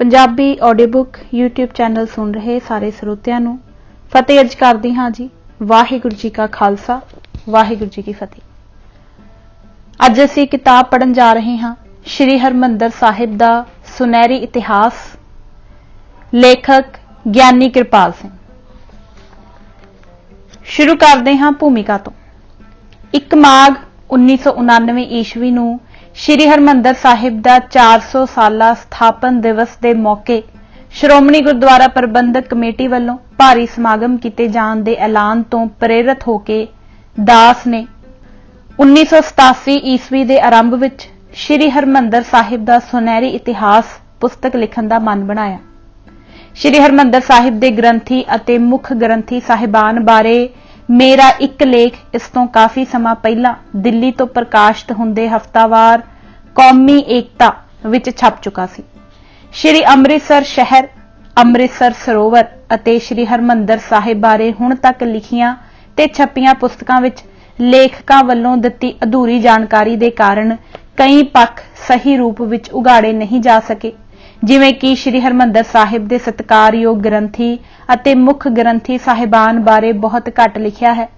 Punjabi audio book YouTube channel सुन रहे सारे ਸਰੋਤਿਆਂ ਨੂੰ फतेह अर्ज करदी हाँ जी। वाहिगुरू जी का खालसा वाहिगुरू जी की फतेह। अज असी किताब पढ़न जा रहे हाँ श्री हरमंदर साहिब दा सुनहरी इतिहास, लेखक ज्ञानी कृपाल सिंह। शुरू करते हाँ भूमिका तो। 1 माघ 1999 ईस्वी नूं श्री हरमंदर साहिब दा 400 साला स्थापन दिवस के मौके श्रोमणी गुरुद्वारा प्रबंधक कमेटी वालों भारी समागम किए जाने के ऐलान तो प्रेरित होके दास ने 1987 ईस्वी के आरंभ विच श्री हरमंदर साहिब दा सुनहरी इतिहास पुस्तक लिखण दा मन बनाया। श्री हरमंदर साहिब के ग्रंथी अते मुख ग्रंथी साहिबान बारे मेरा एक लेख इस तो काफी समा पहला दिल्ली तो प्रकाशित हुंदे हफ्तावार कौमी एकता विच छप चुका सी। श्री अमृतसर शहर, अमृतसर सरोवर अते श्री हरमंदर साहिब बारे हुण तक लिखियां ते छपियां पुस्तकां विच लेखकां वल्लों दित्ती अधूरी जानकारी दे कारण कई पक्ष सही रूप विच उगाड़े नहीं जा सके, जिवें कि श्री हरमंदर साहिब दे सत्कारयोग ग्रंथी अते मुख ग्रंथी साहिबान बारे बहुत घट लिखिया है।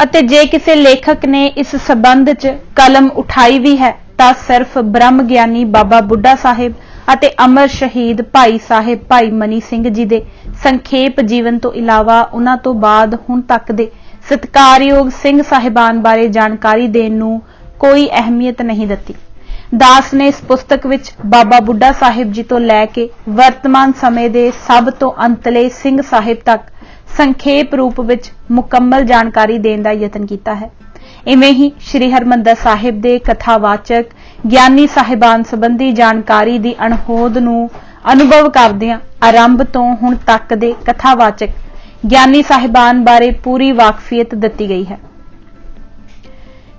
अते जे किसी लेखक ने इस संबंध च कलम उठाई भी है तां सिर्फ ब्रह्म ज्ञानी बाबा बुढ़ा साहिब अते अमर शहीद भाई साहिब भाई मनी सिंह जी दे संखेप जीवन तो इलावा उन्हां तो बाद हुण तक दे सत्कारयोग सिंह साहिबान बारे जानकारी देण नूं कोई अहमियत नहीं दित्ती। दास ने इस पुस्तक विच बाबा बुढ़ा साहिब जी तो लैके वर्तमान समय दे सब तो अंतले सिंह साहिब तक संखेप रूप विच मुकम्मल जानकारी देण दा यतन कीता है। इवें ही श्री हरमंदर साहिब दे कथावाचक ज्ञानी साहिबान संबंधी जानकारी दी अणहोद नूं अनुभव करदियां आरंभ तो हुण तक दे कथावाचक ज्ञानी साहिबान बारे पूरी वाकफियत दित्ती गई है।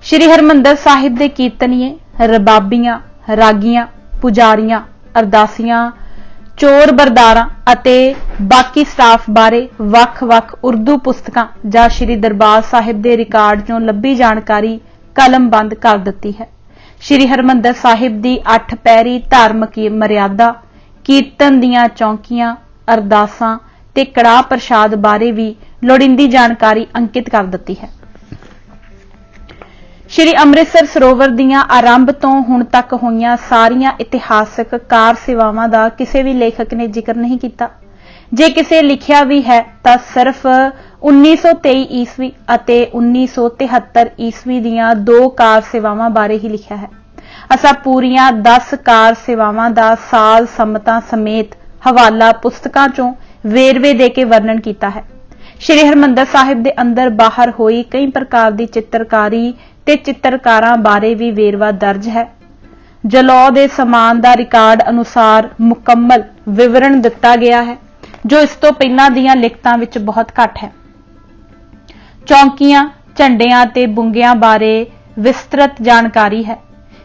श्री हरमंदर साहिब दे कीर्तनीए, रबाबियां, रागियां, पुजारियां, अरदासियां, चोर बरदारां अते बाकी स्टाफ बारे वख-वख उर्दू पुस्तकां जां श्री दरबार साहिब दे रिकार्ड चों लभी जानकारी कलमबंद कर दित्ती है। श्री हरमंदर साहिब दी 8 पैरी धार्मिक मर्यादा, कीर्तन दियां चौकियां, अरदासां ते कड़ाह प्रसाद बारे भी लोड़ींदी जानकारी अंकित कर दित्ती है। श्री अमृतसर सरोवर दियां आरंभ तो हुण तक होईयां सारियां इतिहासक कार सेवावां दा किसी भी लेखक ने जिक्र नहीं किया। जे किसे लिखिया भी है तां सिर्फ 1923 ईस्वी अते 1973 ईस्वी दियां 2 कार सेवावां बारे ही लिखिया है। असां पूरियां 10 कार सेवावां दा साल सम्मतां समेत हवाला पुस्तकां चों वेरवे दे के वर्णन किया है। श्री हरमंदर साहिब दे अंदर बाहर होई कई प्रकार दी चित्रकारी ते चित्रकारां बारे भी वेरवा दर्ज है। जलौह दे समान दा रिकार्ड अनुसार मुकम्मल विवरण दिता गया है, जो इस तो पहलां दीयां लिखतां विच बहुत घट है। चौकियां, झंडियां ते बुंगियां बारे विस्तृत जानकारी है।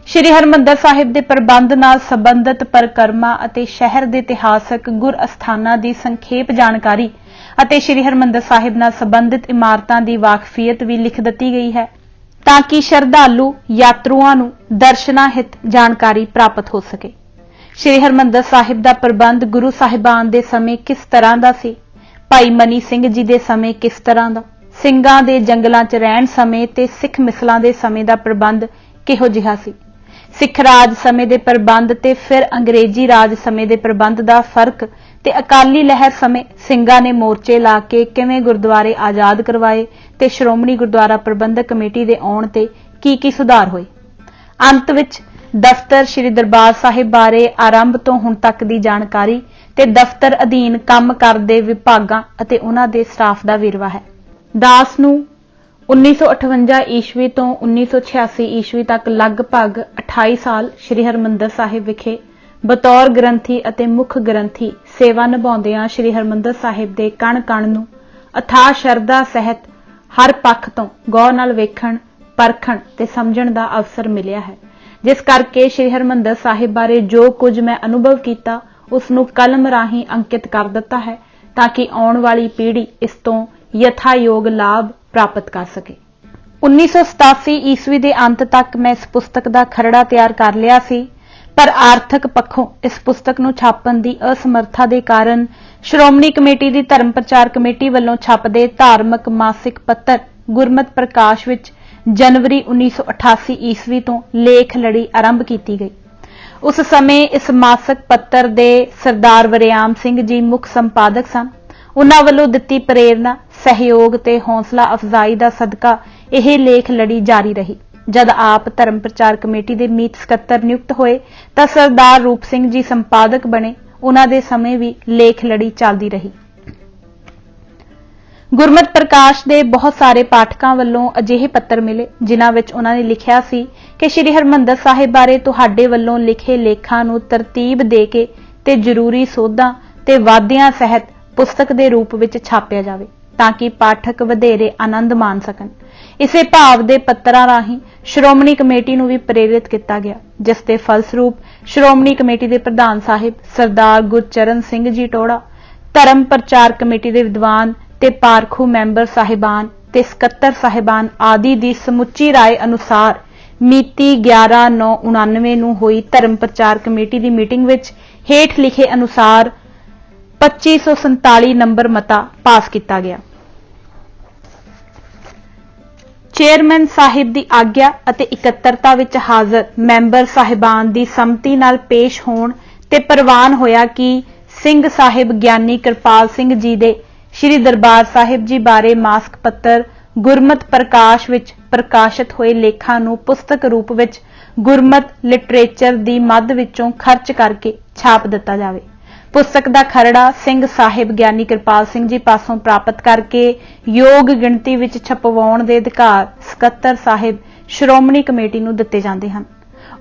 श्री हरमंदर साहिब दे प्रबंध नाल संबंधित परिक्रमा अते शहर दे इतिहासक गुर अस्थानां दी संखेप जानकारी अते श्री हरमंदर साहिब नाल संबंधित इमारतां दी वाकफियत भी लिख दित्ती गई है, ताकि श्रद्धालु यात्रुओं नूं दर्शनां हित जानकारी प्राप्त हो सके। श्री हरमंदर साहिब दा प्रबंध गुरु साहिबान दे समय किस तरह दा सी, भाई मनी सिंह जी दे समय किस तरह दा, ਸਿੰਘਾਂ दे जंगलां च रहण समय ते सिख मिसलां दे समय दा प्रबंध किहो जिहा सी, सिख राज समय दे प्रबंध ते फिर अंग्रेजी राज समय दे प्रबंध दा फर्क ते अकाली लहर समय ਸਿੰਘਾਂ ने मोर्चे ला के किवें गुरुद्वारे आजाद करवाए ते श्रोमणी गुरुद्वारा प्रबंधक कमेटी दे आउण ते की सुधार होए। अंत विच दफ्तर श्री दरबार साहिब बारे आरंभ तो हुण तक दी जानकारी ते दफ्तर अधीन काम करदे विभागां अते उन्हां दे स्टाफ दा वेरवा है। दास नूं 1958 ईस्वी तो 1986 ईस्वी तक लगभग 28 साल श्री हरमंदर साहिब विखे बतौर ग्रंथी अते मुख ग्रंथी सेवा निभाउंदियां श्री हरमंदर साहिब दे कण-कण नूं अथाह शरधा सहित हर पक्ष तो गौर नाल वेखण, परखण ते समझण दा अवसर मिलिया है, जिस करके श्री हरमंदर साहिब बारे जो कुछ मैं अनुभव किया उस नूं कलम राहीं अंकित कर दिता है, ताकि आउण वाली पीढ़ी इस तो यथायोग लाभ प्राप्त कर सके। 1987 ईस्वी के अंत तक मैं इस पुस्तक का खरड़ा तैयार कर लिया सी, पर आर्थिक पक्षों इस पुस्तक नूं छापण दी असमर्था दे कारण श्रोमणी कमेटी दी धर्म प्रचार कमेटी वल्लों छपदे धार्मिक मासिक पत्तर गुरमत प्रकाश विच जनवरी 1988 ईस्वी तो लेख लड़ी आरंभ की गई। उस समय इस मासिक पत्तर दे सरदार वरियाम सिंह जी मुख संपादक सन। उन्हां वल्लों दित्ती प्रेरणा, सहयोग ते हौसला अफजाई दा सदका यह लेख लड़ी जारी रही। जद आप धर्म प्रचार कमेटी के मीत सकत्तर नियुक्त होए तां सरदार रूप सिंह जी संपादक बने। उन्हां दे समय भी लेख लड़ी चलती रही। गुरमत प्रकाश दे बहुत सारे पाठकां वल्लों अजिहे पत्तर मिले जिन्हां विच उन्हां ने लिखिया सी कि श्री हरमंदर साहिब बारे तुहाडे वल्लों लिखे लेखां नूं तरतीब दे के ते जरूरी सोधां ते वादियां सहित पुस्तक दे रूप विच छापिया जावे तां कि पाठक वधेरे आनंद मान सकन। इसे भाव दे पत्तरां राहीं श्रोमणी कमेटी नूं भी प्रेरित किया गया, जिस दे फलसरूप श्रोमणी कमेटी के प्रधान साहिब सरदार गुरचरण सिंह जी टोड़ा, धर्म प्रचार कमेटी के विद्वान ते पारखू मैंबर साहिबान ते सकत्तर साहिबान आदि की समुची राय अनुसार मिति 11/9/99 नूं होई धर्म प्रचार कमेटी की मीटिंग विच हेठ लिखे अनुसार 2547 नंबर मता पास किया गया। चेयरमैन साहिब की आग्या अते इकत्तरता विच हाज़र मैंबर साहिबान की सम्मति नाल पेश होण ते प्रवान होया कि सिंह साहिब ज्ञानी कृपाल सिंह जी दे श्री दरबार साहिब जी बारे मास्क पत्तर गुरमत प्रकाश विच प्रकाशित होए लेखां नूं पुस्तक रूप विच गुरमत लिटरेचर दी मद विचों खर्च करके छाप दिता जावे। पुस्तक दा खरड़ा सिंह साहिब ज्ञानी कृपाल सिंह जी पासों प्राप्त करके योग गिणती विच छपवाउण दे अधिकार सकत्तर साहिब श्रोमणी कमेटी नूं दित्ते जांदे हन।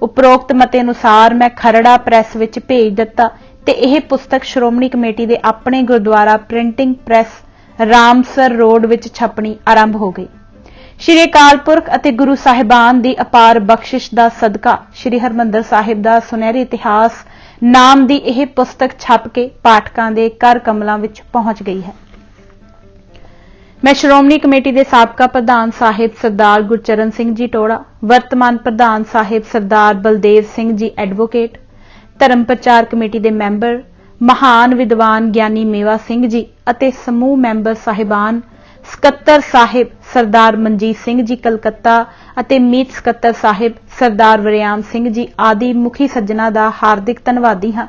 उपरोक्त मते अनुसार मैं खरड़ा प्रैस विच भेज दिता ते यह पुस्तक श्रोमणी कमेटी दे अपने gurdwara printing press Ramsar road विच छपनी आरंभ हो गई। श्री अकाल पुरख अते गुरु साहिबान दी अपार बख्शिश दा सदका श्री हरमंदर साहिब दा सुनहरे इतिहास नाम दी यह पुस्तक छप के पाठकां दे कर कमलां विच पहुंच गई है। मैं श्रोमणी कमेटी के साबका प्रधान साहिब सरदार गुरचरण सिंह जी टोड़ा, वर्तमान प्रधान साहिब सरदार बलदेव सिंह जी एडवोकेट, धर्म प्रचार कमेटी के मैंबर महान विद्वान ज्ञानी मेवा सिंह जी अते समूह मैंबर साहिबान, सकत्तर साहिब सरदार मनजीत सिंह जी कलकत्ता अते मीत सकत्तर साहिब सरदार वरियाम सिंह जी आदि मुखी सज्जना दा हार्दिक धन्नवादी हां,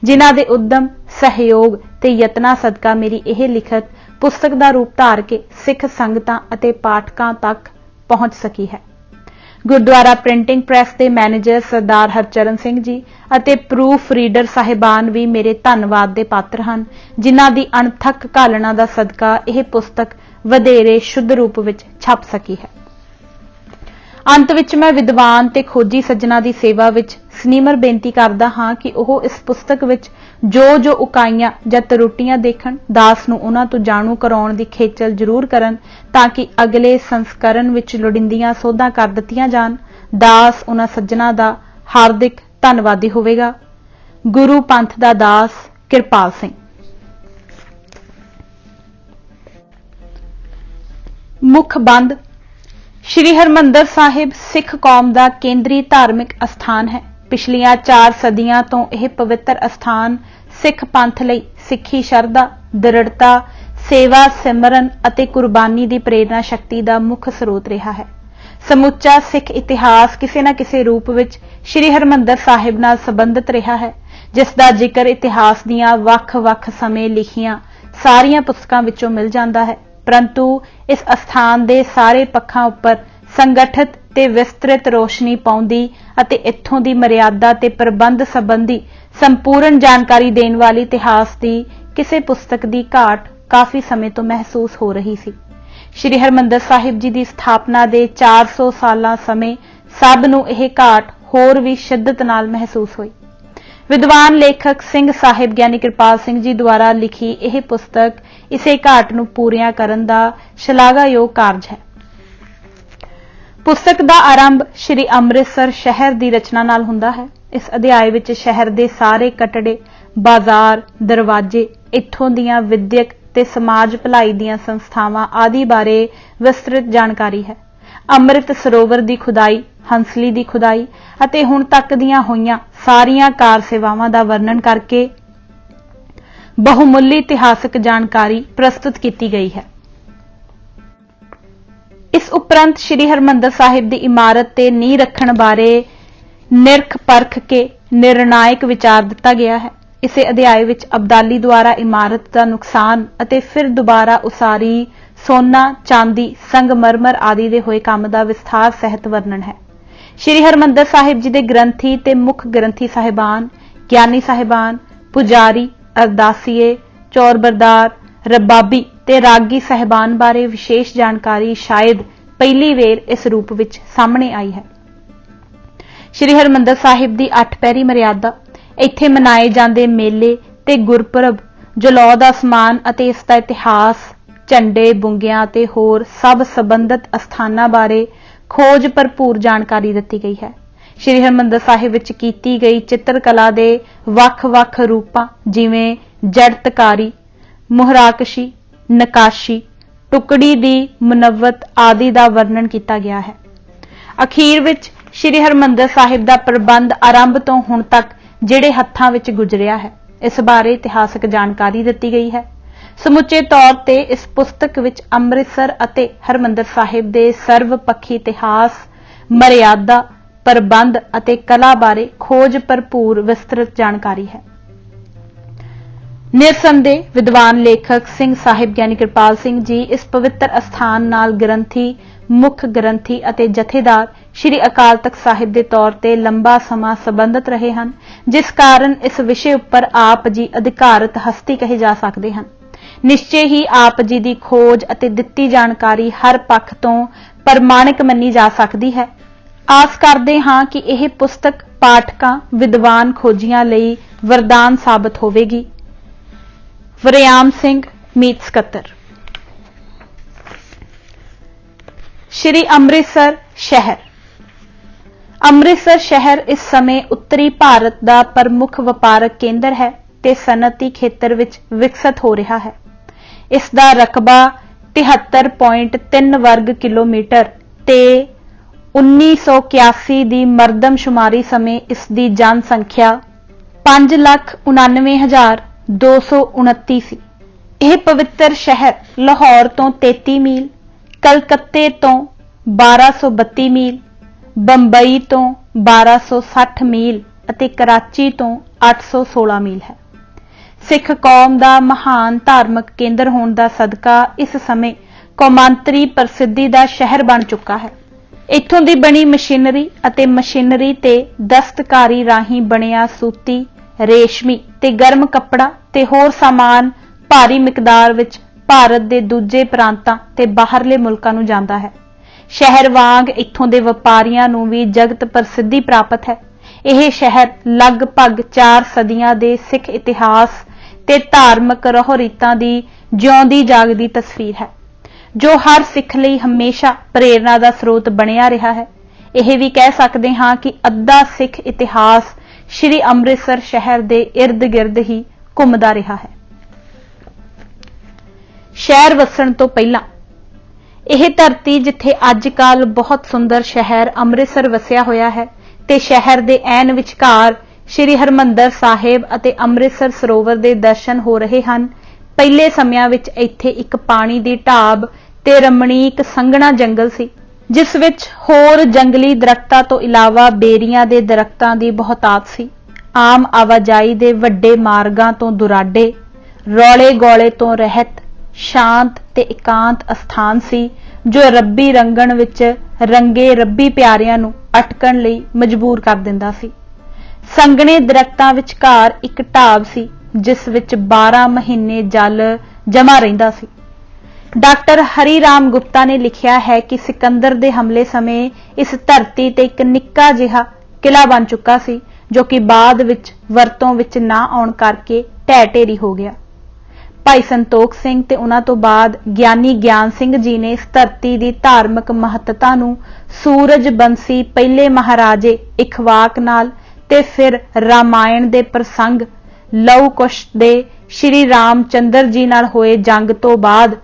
जिन्हां दे उद्यम सहयोग ते यत्नां सदका मेरी यह लिखत पुस्तक दा रूप धार के सिख संगतां अते पाठकां तक पहुंच सकी है। गुरुद्वारा प्रिंटिंग प्रैस के मैनेजर सरदार हरचरण सिंह जी अते प्रूफ रीडर साहिबान भी मेरे धन्नवाद के पात्र हैं, जिन्हां दी अणथक घालना दा सदका यह पुस्तक वधेरे शुद्ध रूप विच छप सकी है। अंत विच मैं विद्वान ते खोजी सज्जना की सेवा विच सनीमर बेनती करदा हां कि ओह इस पुस्तक विच जो उकाइयां जां त्रुटियां देखण दास नूं उन्हां तों जाणू कराउण दी खेचल जरूर करन ताकि अगले संस्करण विच लोड़ींदियां सोधां कर दित्तियां जाण। दास उन्हां सज्जना दा हार्दिक धन्नवादी होवेगा। गुरु पंथ दा दास कृपाल सिंह। मुख बंद। श्री हरमंदर साहिब सिख कौम का केंद्रीय धार्मिक अस्थान है। पिछलियां 4 सदियां तो यह पवित्र अस्थान सिख पंथ लई सिखी शरधा, दृढ़ता, सेवा, सिमरन अते कुर्बानी की प्रेरणा शक्ति का मुख स्रोत रहा है। समुचा सिख इतिहास किसी न किसी रूप विच श्री हरमंदर साहिब नाल संबंधित रहा है, जिसका जिक्र इतिहास दीयां वख-वख समय लिखियां सारियां पुस्तकां विचों मिल जाता है। परंतु इस अस्थान के सारे पक्षां उपर संगठित ते विस्तृत रोशनी पाउंदी अते इत्थों दी मर्यादा ते प्रबंध संबंधी संपूर्ण जानकारी देने वाली इतिहास की किसी पुस्तक की घाट काफी समय तो महसूस हो रही सी। श्री हरमंदर साहिब जी की स्थापना के 400 साल समय सब नूं यह घाट होर भी शिद्दत नाल महसूस हुई। विद्वान लेखक सिंह साहिब ज्ञानी कृपाल सिंह जी द्वारा लिखी यह पुस्तक इसे घाट नूं पूरियां करन दा शलाघायोग कारज है। पुस्तक का आरंभ श्री अमृतसर शहर की रचना नाल हुंदा है। इस अध्याय विच शहर के सारे कटड़े, बाजार, दरवाजे, इत्थों दीयां विद्यक ते समाज भलाई दीयां संस्थावां आदि बारे विस्तृत जानकारी है। अमृत सरोवर की खुदाई, ਹੰਸਲੀ ਦੀ ਖੁਦਾਈ ਅਤੇ ਹੁਣ ਤੱਕ ਦੀਆਂ ਹੋਈਆਂ ਸਾਰੀਆਂ ਕਾਰ ਸੇਵਾਵਾਂ ਦਾ ਵਰਣਨ ਕਰਕੇ ਬਹੁਮੁੱਲੀ ਇਤਿਹਾਸਕ ਜਾਣਕਾਰੀ ਪ੍ਰਸਤੁਤ ਕੀਤੀ ਗਈ ਹੈ। ਇਸ ਉਪਰੰਤ ਸ੍ਰੀ ਹਰਿਮੰਦਰ ਸਾਹਿਬ ਦੀ ਇਮਾਰਤ ਤੇ ਨੀਂਹ ਰੱਖਣ ਬਾਰੇ ਨਿਰਖ ਪਰਖ ਕੇ ਨਿਰਣਾਇਕ ਵਿਚਾਰ ਦਿੱਤਾ ਗਿਆ ਹੈ। ਇਸੇ ਅਧਿਆਇ ਵਿੱਚ ਅਬਦਾਲੀ ਦੁਆਰਾ ਇਮਾਰਤ ਦਾ ਨੁਕਸਾਨ ਅਤੇ ਫਿਰ ਦੁਬਾਰਾ ਉਸਾਰੀ ਸੋਨਾ, ਚਾਂਦੀ, ਸੰਗਮਰਮਰ ਆਦਿ ਦੇ ਹੋਏ ਕੰਮ ਦਾ ਵਿਸਥਾਰ ਸਹਿਤ ਵਰਣਨ ਹੈ। ਸ੍ਰੀ ਹਰਿਮੰਦਰ ਸਾਹਿਬ ਜੀ ਦੇ ਗ੍ਰੰਥੀ ਤੇ ਮੁੱਖ ਗ੍ਰੰਥੀ ਸਾਹਿਬਾਨ, ਗਿਆਨੀ ਸਾਹਿਬਾਨ, ਪੁਜਾਰੀ, ਅਰਦਾਸੀਏ, ਚੌਰਬਰਦਾਰ, ਰਬਾਬੀ ਤੇ ਰਾਗੀ ਸਾਹਿਬਾਨ ਬਾਰੇ ਵਿਸ਼ੇਸ਼ ਜਾਣਕਾਰੀ ਸ਼ਾਇਦ ਪਹਿਲੀ ਵੇਰ ਇਸ ਰੂਪ ਵਿੱਚ ਸਾਹਮਣੇ ਆਈ ਹੈ। ਸ੍ਰੀ ਹਰਿਮੰਦਰ ਸਾਹਿਬ ਦੀ 8 ਪਹਿਰੀ ਮਰਿਆਦਾ, ਇੱਥੇ ਮਨਾਏ ਜਾਂਦੇ ਮੇਲੇ ਤੇ ਗੁਰਪੁਰਬ, ਜਲੌ ਦਾ ਸਮਾਨ ਅਤੇ ਇਸ ਦਾ ਇਤਿਹਾਸ, ਝੰਡੇ, ਬੁੰਗਿਆਂ ਤੇ ਹੋਰ ਸਭ ਸੰਬੰਧਿਤ ਅਸਥਾਨਾਂ ਬਾਰੇ ਖੋਜ ਭਰਪੂਰ ਜਾਣਕਾਰੀ ਦਿੱਤੀ ਗਈ ਹੈ। ਸ੍ਰੀ ਹਰਿਮੰਦਰ ਸਾਹਿਬ ਵਿੱਚ ਕੀਤੀ ਗਈ ਚਿੱਤਰਕਲਾ ਦੇ ਵੱਖ-ਵੱਖ ਰੂਪਾਂ ਜਿਵੇਂ ਜੜਤਕਾਰੀ, ਮੁਹਰਾਕਸ਼ੀ, ਨਕਾਸ਼ੀ, ਟੁਕੜੀ ਦੀ ਮੁਨੱਵਤ ਆਦਿ ਦਾ ਵਰਣਨ ਕੀਤਾ ਗਿਆ ਹੈ। ਅਖੀਰ ਵਿੱਚ ਸ੍ਰੀ ਹਰਿਮੰਦਰ ਸਾਹਿਬ ਦਾ ਪ੍ਰਬੰਧ ਆਰੰਭ ਤੋਂ ਹੁਣ ਤੱਕ ਜਿਹੜੇ ਹੱਥਾਂ ਵਿੱਚ ਗੁਜ਼ਰਿਆ ਹੈ, ਇਸ ਬਾਰੇ ਇਤਿਹਾਸਕ ਜਾਣਕਾਰੀ ਦਿੱਤੀ ਗਈ ਹੈ। ਸਮੁੱਚੇ ਤੌਰ ਤੇ ਇਸ ਪੁਸਤਕ ਵਿੱਚ ਅੰਮ੍ਰਿਤਸਰ ਅਤੇ ਹਰਿਮੰਦਰ ਸਾਹਿਬ ਦੇ ਸਰਵ ਪੱਖੀ ਇਤਿਹਾਸ, ਮਰਿਆਦਾ, ਪ੍ਰਬੰਧ ਅਤੇ ਕਲਾ ਬਾਰੇ ਖੋਜ ਭਰਪੂਰ ਵਿਸਤ੍ਰਿਤ ਜਾਣਕਾਰੀ ਹੈ। ਨਿਰਸੰਦੇਹ ਵਿਦਵਾਨ ਲੇਖਕ ਸਿੰਘ ਸਾਹਿਬ ਗਿਆਨੀ ਕਿਰਪਾਲ ਸਿੰਘ ਜੀ ਇਸ ਪਵਿੱਤਰ ਅਸਥਾਨ ਨਾਲ ਗ੍ਰੰਥੀ, ਮੁੱਖ ਗ੍ਰੰਥੀ ਅਤੇ ਜਥੇਦਾਰ ਸ੍ਰੀ ਅਕਾਲ ਤਖਤ ਸਾਹਿਬ ਦੇ ਤੌਰ ਤੇ ਲੰਬਾ ਸਮਾਂ ਸੰਬੰਧਿਤ ਰਹੇ ਹਨ, ਜਿਸ ਕਾਰਨ ਇਸ ਵਿਸ਼ੇ ਉੱਪਰ ਆਪ ਜੀ ਅਧਿਕਾਰਤ ਹਸਤੀ ਕਹੇ ਜਾ ਸਕਦੇ ਹਨ। ਨਿਸ਼ਚੇ ਹੀ ਆਪ ਜੀ ਦੀ ਖੋਜ ਅਤੇ ਦਿੱਤੀ ਜਾਣਕਾਰੀ ਹਰ ਪੱਖ ਤੋਂ ਪ੍ਰਮਾਣਿਕ ਮੰਨੀ ਜਾ ਸਕਦੀ ਹੈ। ਆਸ ਕਰਦੇ ਹਾਂ ਕਿ ਇਹ ਪੁਸਤਕ ਪਾਠਕਾਂ, ਵਿਦਵਾਨ ਖੋਜੀਆਂ ਲਈ ਵਰਦਾਨ ਸਾਬਤ ਹੋਵੇਗੀ। ਵਰਿਆਮ ਸਿੰਘ, ਮੀਤ ਸਕੱਤਰ। ਸ਼੍ਰੀ ਅੰਮ੍ਰਿਤਸਰ ਸ਼ਹਿਰ। ਅੰਮ੍ਰਿਤਸਰ ਸ਼ਹਿਰ ਇਸ ਸਮੇਂ ਉੱਤਰੀ ਭਾਰਤ ਦਾ ਪ੍ਰਮੁੱਖ ਵਪਾਰਕ ਕੇਂਦਰ ਹੈ ਤੇ ਸਨਅਤੀ ਖੇਤਰ ਵਿੱਚ ਵਿਕਸਤ ਹੋ ਰਿਹਾ ਹੈ। ਇਸ ਦਾ ਰਕਬਾ 73.3 ਵਰਗ ਕਿਲੋਮੀਟਰ ਤੇ 1981 ਦੀ ਮਰਦਮਸ਼ੁਮਾਰੀ ਸਮੇਂ ਇਸ ਦੀ ਜਨਸੰਖਿਆ 5,99,229 ਸੀ। ਇਹ ਪਵਿੱਤਰ ਸ਼ਹਿਰ ਲਾਹੌਰ ਤੋਂ 33 ਮੀਲ, ਕਲਕੱਤੇ ਤੋਂ 1232 ਮੀਲ, ਬੰਬਈ ਤੋਂ 1260 ਮੀਲ ਅਤੇ ਕਰਾਚੀ ਤੋਂ 816 ਮੀਲ ਹੈ। ਸਿੱਖ ਕੌਮ ਦਾ ਮਹਾਨ ਧਾਰਮਿਕ ਕੇਂਦਰ ਹੋਣ ਦਾ ਸਦਕਾ ਇਸ ਸਮੇਂ ਕੌਮਾਂਤਰੀ ਪ੍ਰਸਿੱਧੀ ਦਾ ਸ਼ਹਿਰ ਬਣ ਚੁੱਕਾ ਹੈ। ਇੱਥੋਂ ਦੀ ਬਣੀ ਮਸ਼ੀਨਰੀ ਅਤੇ ਮਸ਼ੀਨਰੀ ਤੇ ਦਸਤਕਾਰੀ ਰਾਹੀਂ ਬਣਿਆ ਸੂਤੀ, ਰੇਸ਼ਮੀ ਤੇ ਗਰਮ ਕੱਪੜਾ ਤੇ ਹੋਰ ਸਾਮਾਨ ਭਾਰੀ ਮਿਕਦਾਰ ਵਿੱਚ ਭਾਰਤ ਦੇ ਦੂਜੇ ਪ੍ਰਾਂਤਾਂ ਤੇ ਬਾਹਰਲੇ ਮੁਲਕਾਂ ਨੂੰ ਜਾਂਦਾ ਹੈ। ਸ਼ਹਿਰ ਵਾਂਗ ਇੱਥੋਂ ਦੇ ਵਪਾਰੀਆਂ ਨੂੰ ਵੀ ਜਗਤ ਪ੍ਰਸਿੱਧੀ ਪ੍ਰਾਪਤ ਹੈ। ਇਹ ਸ਼ਹਿਰ ਲਗਭਗ 4 ਸਦੀਆਂ ਦੇ ਸਿੱਖ ਇਤਿਹਾਸ ਤੇ ਧਾਰਮਿਕ ਰਹੁ-ਰੀਤਾਂ ਦੀ ਜਿਉਂਦੀ ਜਾਗਦੀ ਤਸਵੀਰ ਹੈ, ਜੋ ਹਰ ਸਿੱਖ ਲਈ ਹਮੇਸ਼ਾ ਪ੍ਰੇਰਨਾ ਦਾ ਸਰੋਤ ਬਣਿਆ ਰਿਹਾ ਹੈ। ਇਹ ਵੀ ਕਹਿ ਸਕਦੇ ਹਾਂ ਕਿ ਅੱਧਾ ਸਿੱਖ ਇਤਿਹਾਸ ਸ਼੍ਰੀ ਅੰਮ੍ਰਿਤਸਰ ਸ਼ਹਿਰ ਦੇ ਇਰਦ-ਗਿਰਦ ਹੀ ਘੁੰਮਦਾ ਰਿਹਾ ਹੈ। ਸ਼ਹਿਰ ਵਸਣ ਤੋਂ ਪਹਿਲਾਂ ਇਹ ਧਰਤੀ ਜਿੱਥੇ ਅੱਜ-ਕੱਲ੍ਹ ਬਹੁਤ ਸੁੰਦਰ ਸ਼ਹਿਰ ਅੰਮ੍ਰਿਤਸਰ ਵਸਿਆ ਹੋਇਆ ਹੈ ਤੇ ਸ਼ਹਿਰ ਦੇ ਐਨ ਵਿਚਕਾਰ ਸ਼੍ਰੀ ਹਰਿਮੰਦਰ ਸਾਹਿਬ ਅਤੇ ਅੰਮ੍ਰਿਤਸਰ ਸਰੋਵਰ ਦੇ ਦਰਸ਼ਨ ਹੋ ਰਹੇ ਹਨ, ਪਹਿਲੇ ਸਮਿਆਂ ਵਿੱਚ ਇੱਥੇ ਇੱਕ ਪਾਣੀ ਦੀ ਢਾਬ ਤੇ ਰਮਣੀਕ ਸੰਘਣਾ ਜੰਗਲ ਸੀ, ਜਿਸ ਵਿੱਚ ਹੋਰ ਜੰਗਲੀ ਦਰੱਖਤਾਂ ਤੋਂ ਇਲਾਵਾ ਬੇਰੀਆਂ ਦੇ ਦਰੱਖਤਾਂ ਦੀ ਬਹੁਤਾਤ ਸੀ। ਆਮ ਆਵਾਜਾਈ ਦੇ ਵੱਡੇ ਮਾਰਗਾਂ ਤੋਂ ਦੁਰਾਡੇ, ਰੌਲੇ-ਗੌਲੇ ਤੋਂ ਰਹਿਤ, ਸ਼ਾਂਤ ਤੇ ਇਕਾਂਤ ਅਸਥਾਨ ਸੀ, ਜੋ ਰੱਬੀ ਰੰਗਣ ਵਿੱਚ ਰੰਗੇ ਰੱਬੀ ਪਿਆਰਿਆਂ ਨੂੰ ਅਟਕਣ ਲਈ ਮਜਬੂਰ ਕਰ ਦਿੰਦਾ ਸੀ। ਸੰਘਣੇ ਦਰੱਖਤਾਂ ਵਿਚਕਾਰ ਇੱਕ ਢਾਬ ਸੀ, ਜਿਸ ਵਿੱਚ 12 ਮਹੀਨੇ ਜਲ ਜਮਾ ਰਹਿੰਦਾ ਸੀ। ਡਾਕਟਰ ਹਰੀ ਰਾਮ ਗੁਪਤਾ ਨੇ ਲਿਖਿਆ ਹੈ ਕਿ ਸਿਕੰਦਰ ਦੇ ਹਮਲੇ ਸਮੇਂ ਇਸ ਧਰਤੀ ਤੇ ਇੱਕ ਨਿੱਕਾ ਜਿਹਾ ਕਿਲਾ ਬਣ ਚੁੱਕਾ ਸੀ, ਜੋ ਕਿ ਬਾਅਦ ਵਿੱਚ ਵਰਤੋਂ ਵਿੱਚ ਨਾ ਆਉਣ ਕਰਕੇ ਢਹਿ ਢੇਰੀ ਹੋ ਗਿਆ। ਭਾਈ ਸੰਤੋਖ ਸਿੰਘ ਤੇ ਉਹਨਾਂ ਤੋਂ ਬਾਅਦ ਗਿਆਨੀ ਗਿਆਨ ਸਿੰਘ ਜੀ ਨੇ ਇਸ ਧਰਤੀ ਦੀ ਧਾਰਮਿਕ ਮਹੱਤਤਾ ਨੂੰ ਸੂਰਜ ਬੰਸੀ ਪਹਿਲੇ ਮਹਾਰਾਜੇ ਇਖਵਾਕ ਨਾਲ ਤੇ ਫਿਰ ਰਾਮਾਇਣ ਦੇ ਪ੍ਰਸੰਗ, ਲਹੂ ਕੁਸ਼ ਦੇ ਸ਼੍ਰੀ ਰਾਮਚੰਦਰ ਜੀ ਨਾਲ ਹੋਏ ਜੰਗ ਤੋਂ ਬਾਅਦ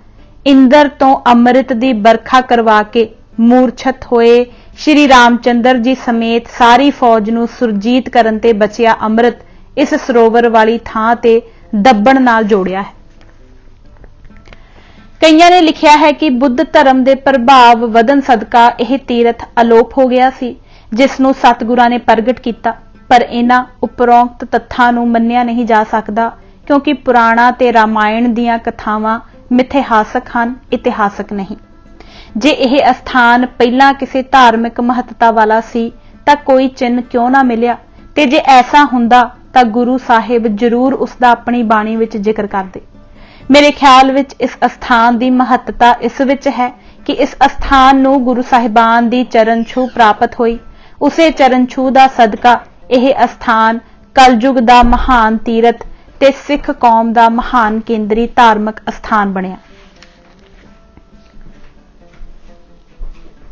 ਇੰਦਰ ਤੋਂ ਅੰਮ੍ਰਿਤ ਦੀ ਵਰਖਾ ਕਰਵਾ ਕੇ ਮੂਰਛਤ ਹੋਏ श्री रामचंद्र जी समेत सारी फौज नूं सुरजीत करन ते बचिया अमृत इस सरोवर वाली थां ते दब्बण नाल जोड़िया है। कईयां ने लिखिया है कि बुद्ध धर्म के प्रभाव वधन सदका यह तीरथ अलोप हो गया सी, जिस नूं सतगुरां ने प्रगट किया, पर इन्हां उपरोक्त तत्थां नूं मन्निया नहीं जा सकदा, क्योंकि पुराणा ते रामायण दीयां कथावां मिथिहासक हन, इतिहासक नहीं। जे यह अस्थान पहला किसी धार्मिक महत्ता वाला सी तां कोई चिन्ह क्यों ना मिलिया, ते जे ऐसा हुंदा तां गुरु साहिब जरूर उसका अपनी बाणी विच जिक्र करदे। मेरे ख्याल विच इस अस्थान की महत्ता इस विच है कि इस अस्थान नूं गुरु साहिबान दी चरण छूह प्राप्त हुई। उसे चरण छूह दा सदका यह अस्थान कलयुग दा महान तीरथ ते सिख कौम दा महान केंद्री धार्मिक अस्थान बनिया।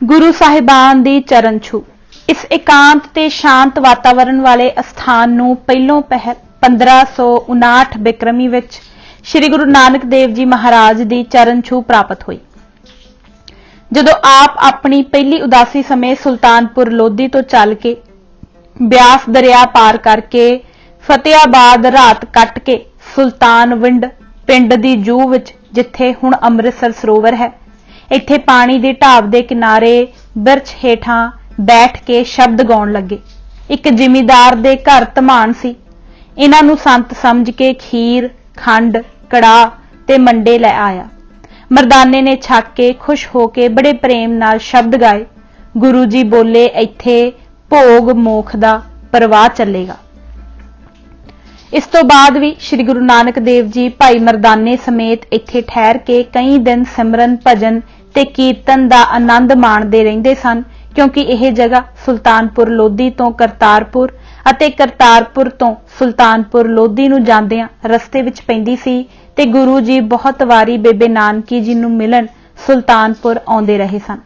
गुरु साहिबान दी चरण छूह इस एकांत ते शांत वातावरण वाले अस्थान नूं पहलों 1559 बिक्रमी विच श्री गुरु नानक देव जी महाराज दी चरण छूह प्राप्त हुई। जदों आप अपनी पहली उदासी समय सुल्तानपुर लोधी तो चल के ब्यास दरिया पार करके फतेहाबाद रात कट के सुल्तानविंड पिंड दी जूह विच जिथे हुण अमृतसर सरोवर है, इत्थे पानी दे ढाब दे किनारे बिरछ हेठां बैठ के शब्द गाउण लगे। एक जिमीदार दे घर धमान सी। इन्हां नूं संत समझ के खीर, खंड, कड़ाह ते मंडे लै आया। मरदाने ने छक के खुश होके बड़े प्रेम नाल शब्द गाए। गुरु जी बोले, इत्थे भोग मोख दा परवाह चलेगा। इस तो बाद भी श्री गुरु नानक देव जी भाई मरदाने समेत इत्थे ठहर के कई दिन सिमरन भजन ते कीर्तन दा आनंद माणदे रहिंदे सन, क्योंकि यह जगह सुल्तानपुर लोधी तो करतारपुर अते करतारपुर तो सुल्तानपुर लोधी नूं जांदियां रस्ते विच पैंदी सी ते गुरु जी बहुत वारी बेबे नानकी जी नूं मिलन सुल्तानपुर आउंदे रहे सन।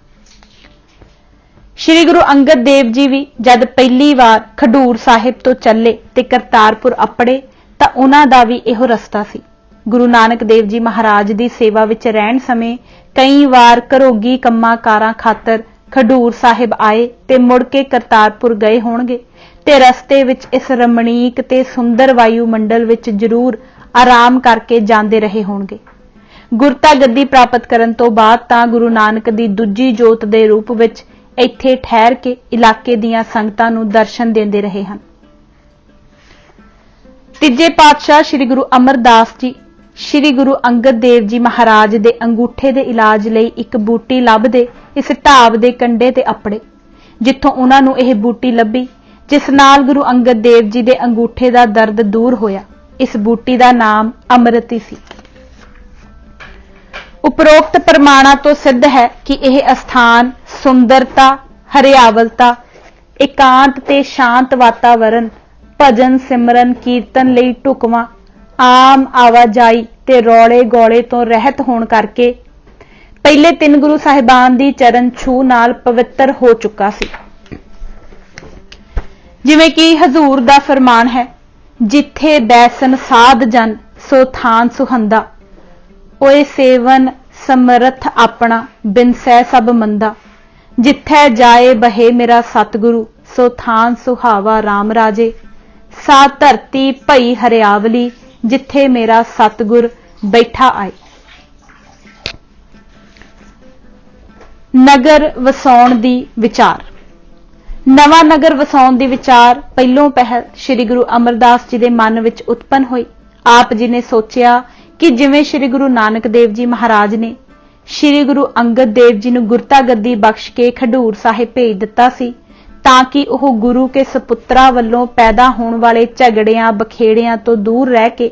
श्री गुरु अंगद देव जी भी जद पहली बार खडूर साहिब तो चले ते करतारपुर अपड़े तां उन्हां दा भी इहो रस्ता सी। गुरु नानक देव जी महाराज दी सेवा विच रहण समय कई बार घरोगी कम्मां कारां खातर खडूर साहिब आए ते मुड़ के करतारपुर गए होणगे ते रस्ते विच इस रमणीक ते सुंदर वायु मंडल विच जरूर आराम करके जांदे रहे होणगे। गुरता गद्दी प्राप्त करन तो बाद तां गुरु नानक दी दूजी जोत दे रूप विच इत्थे ठहर के इलाके दीयां संगतां नूं दर्शन देंदे रहे हन। तीजे पातशाह श्री गुरु अमरदास जी श्री गुरु अंगद देव जी महाराज दे अंगूठे दे इलाज लई एक बूटी लभदे इस ढाब दे कंढे ते अपड़े, जिथों उन्हां नूं यह बूटी लभी जिस नाल गुरु अंगद देव जी दे अंगूठे दा दर्द दूर होया। इस बूटी दा नाम अमृति सी। उपरोक्त प्रमाणा तो सिद्ध है कि यह अस्थान सुंदरता, हरियावलता, एकांत ते शांत वातावरण, भजन सिमरन कीर्तन लई ढुकवां, आम आवाजाई ते रौले गौले तो रहत होण करके पहले 3 गुरु साहिबान दी चरण छूह नाल पवित्र हो चुका सी। जिवें कि हजूर दा फरमान है, जिथे बैसन साध जन सो थान सुहंदा, ओए सेवन समरथ अपना बिनसै सब मंदा, जिथे जाए बहे मेरा सतगुरु सो थान सुहावा राम राजे, सा धरती भई हरियावली जिथे मेरा सतगुर बैठा आए। नगर वसाउण दी विचार। नवा नगर वसाउण दी विचार पहलों पहल श्री गुरु अमरदास जी दे मन विच उत्पन्न हुई। आप जी ने सोचिया कि जिवें श्री गुरु नानक देव जी महाराज ने श्री गुरु अंगद देव जी नूं गुरता गद्दी बख्श के खडूर साहिब भेज दिता सी, तां कि ओह गुरु के सपुत्रा वल्लों पैदा होण वाले झगड़ियां बखेड़ियां तो दूर रह के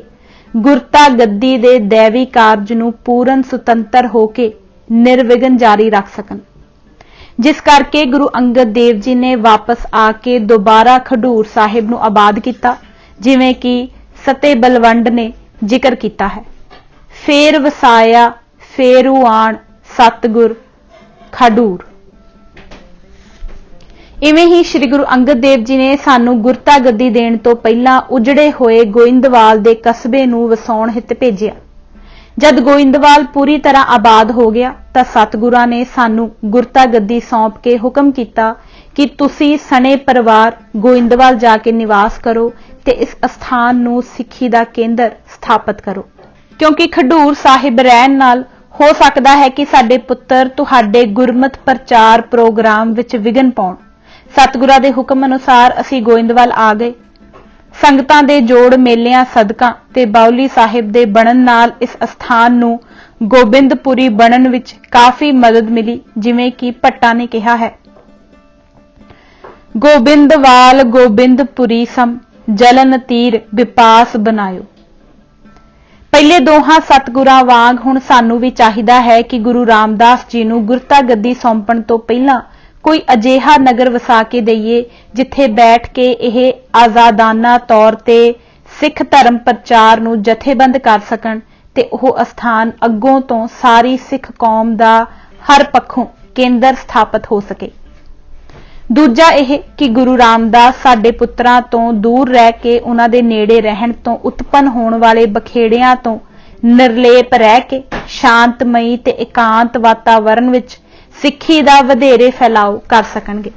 गुरता गद्दी दे दैवी कारज नूं पूर्ण सुतंत्र होके निर्विघन जारी रख सकन। जिस करके गुरु अंगद देव जी ने वापस आके दोबारा खडूर साहिब नूं आबाद किया, जिवें कि सते बलवंड ने जिक्र किया है। फेर वसाया फेरू आण सतगुर खडूर। इवें ही श्री गुरु अंगद देव जी ने सानू गुरता गद्दी देण तो पहला उजड़े होए गोइंदवाल दे कस्बे नूं वसाउण हित भेजिया। जद गोइंदवाल पूरी तरह आबाद हो गया तां सतगुरां ने सानू गुरता गद्दी सौंप के हुक्म किया कि तुसी सने परिवार गोइंदवाल जाके निवास करो ते इस स्थान नू सिੱਖੀ दा केंद्र स्थापित करो, क्योंकि खडूर साहिब रहन नाल हो सकता है कि साडे पुत्तर तुहाडे गुरमत प्रचार प्रोग्राम विच विघन पाउण। सतगुरां दे हुक्म अनुसार असीं गोइंदवाल आ गए। संगतां दे जोड़ मेलियां सदका ते बाउली साहिब दे बनन नाल इस स्थान नू गोबिंदपुरी बनन विच काफी मदद मिली, जिवें कि भट्टा ने कहा है, गोबिंदवाल गोबिंदपुरी सम जलन तीर विपास बनायो। पहले दोहां सतगुरां वांग हुण सानू भी चाहिदा है कि गुरु रामदास जी नू गुरता गद्दी सौंपण तो पहलां कोई अजिहा नगर वसा के दईए जिथे बैठ के यह आजादाना तौर ते सिख धर्म प्रचार नू जथेबंद कर सकण ते ओह स्थान अग्गों तो सारी सिख कौम दा हर पक्षों केंद्र स्थापित हो सके। दूजा यह कि गुरु रामदास साडे पुत्रां तो दूर रह के उन्हां दे नेड़े रहण तो उत्पन्न होण वाले बखेड़ियां तो निर्लेप रह के शांतमई ते एकांत वातावरण विच सिੱਖੀ दा वधेरे फैलाव कर सकणगे।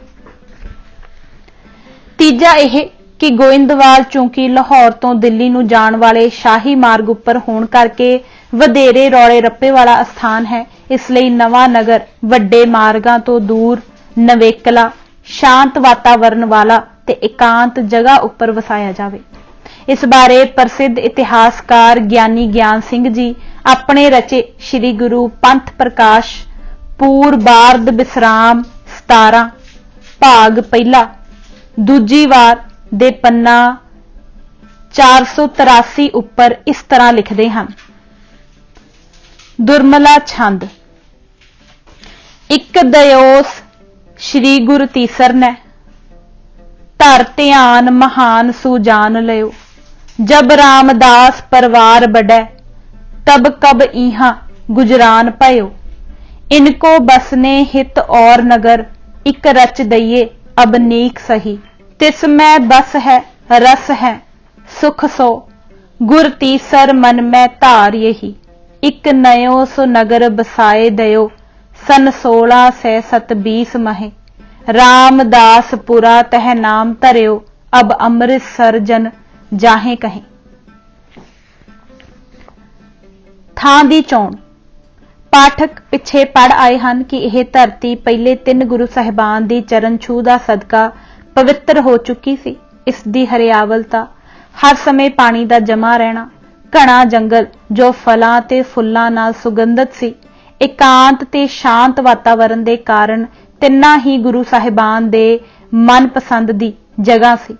तीजा यह कि गोइंदवाल चूंकि लाहौर तो दिल्ली नूं जाण वाले शाही मार्ग उपर होण करके वधेरे रौले रप्पे वाला स्थान है, इसलिए नवां नगर वड्डे मार्गां तो दूर नवेकला शांत वातावरण वाला ते एकांत जगह उपर वसाया जावे। इस बारे प्रसिद्ध इतिहासकार ज्ञानी ज्ञान सिंह जी अपने रचे श्री गुरु पंथ प्रकाश पूरबार्द विश्राम 17 भाग पहला दूजी वार दे पन्ना 483 उपर इस तरह लिखते हैं, दुर्मला छंद इक दयोस श्री गुरु तीसर ने धर ध्यान महान सुजान लयो, जब रामदास परवार बड़ै तब कब इहां गुजरान पयो, इनको बसने हित और नगर इक रच दइए अब नीक सही, तिसमें बस है रस है सुख सो गुर तीसर मन में धार यही, इक नयो सो नगर बसाए दयो सन 1620 महे, रामदासपुरा तह नाम धरियो अब अमृतसर जन जाहे कहें। थां दी चोण पाठक पिछे पढ़ आए हैं कि यह धरती पहले 3 गुरु साहिबान दी चरण छूह दा सदका पवित्र हो चुकी सी। इस दी हरियावलता, हर समय पानी दा जमा रहना, घना जंगल जो फलां ते फुल्लां नाल सुगंधित सी, एकांत ते शांत वातावरण दे कारण तिन्ना ही गुरु साहिबान दे मनपसंद दी जगह सी।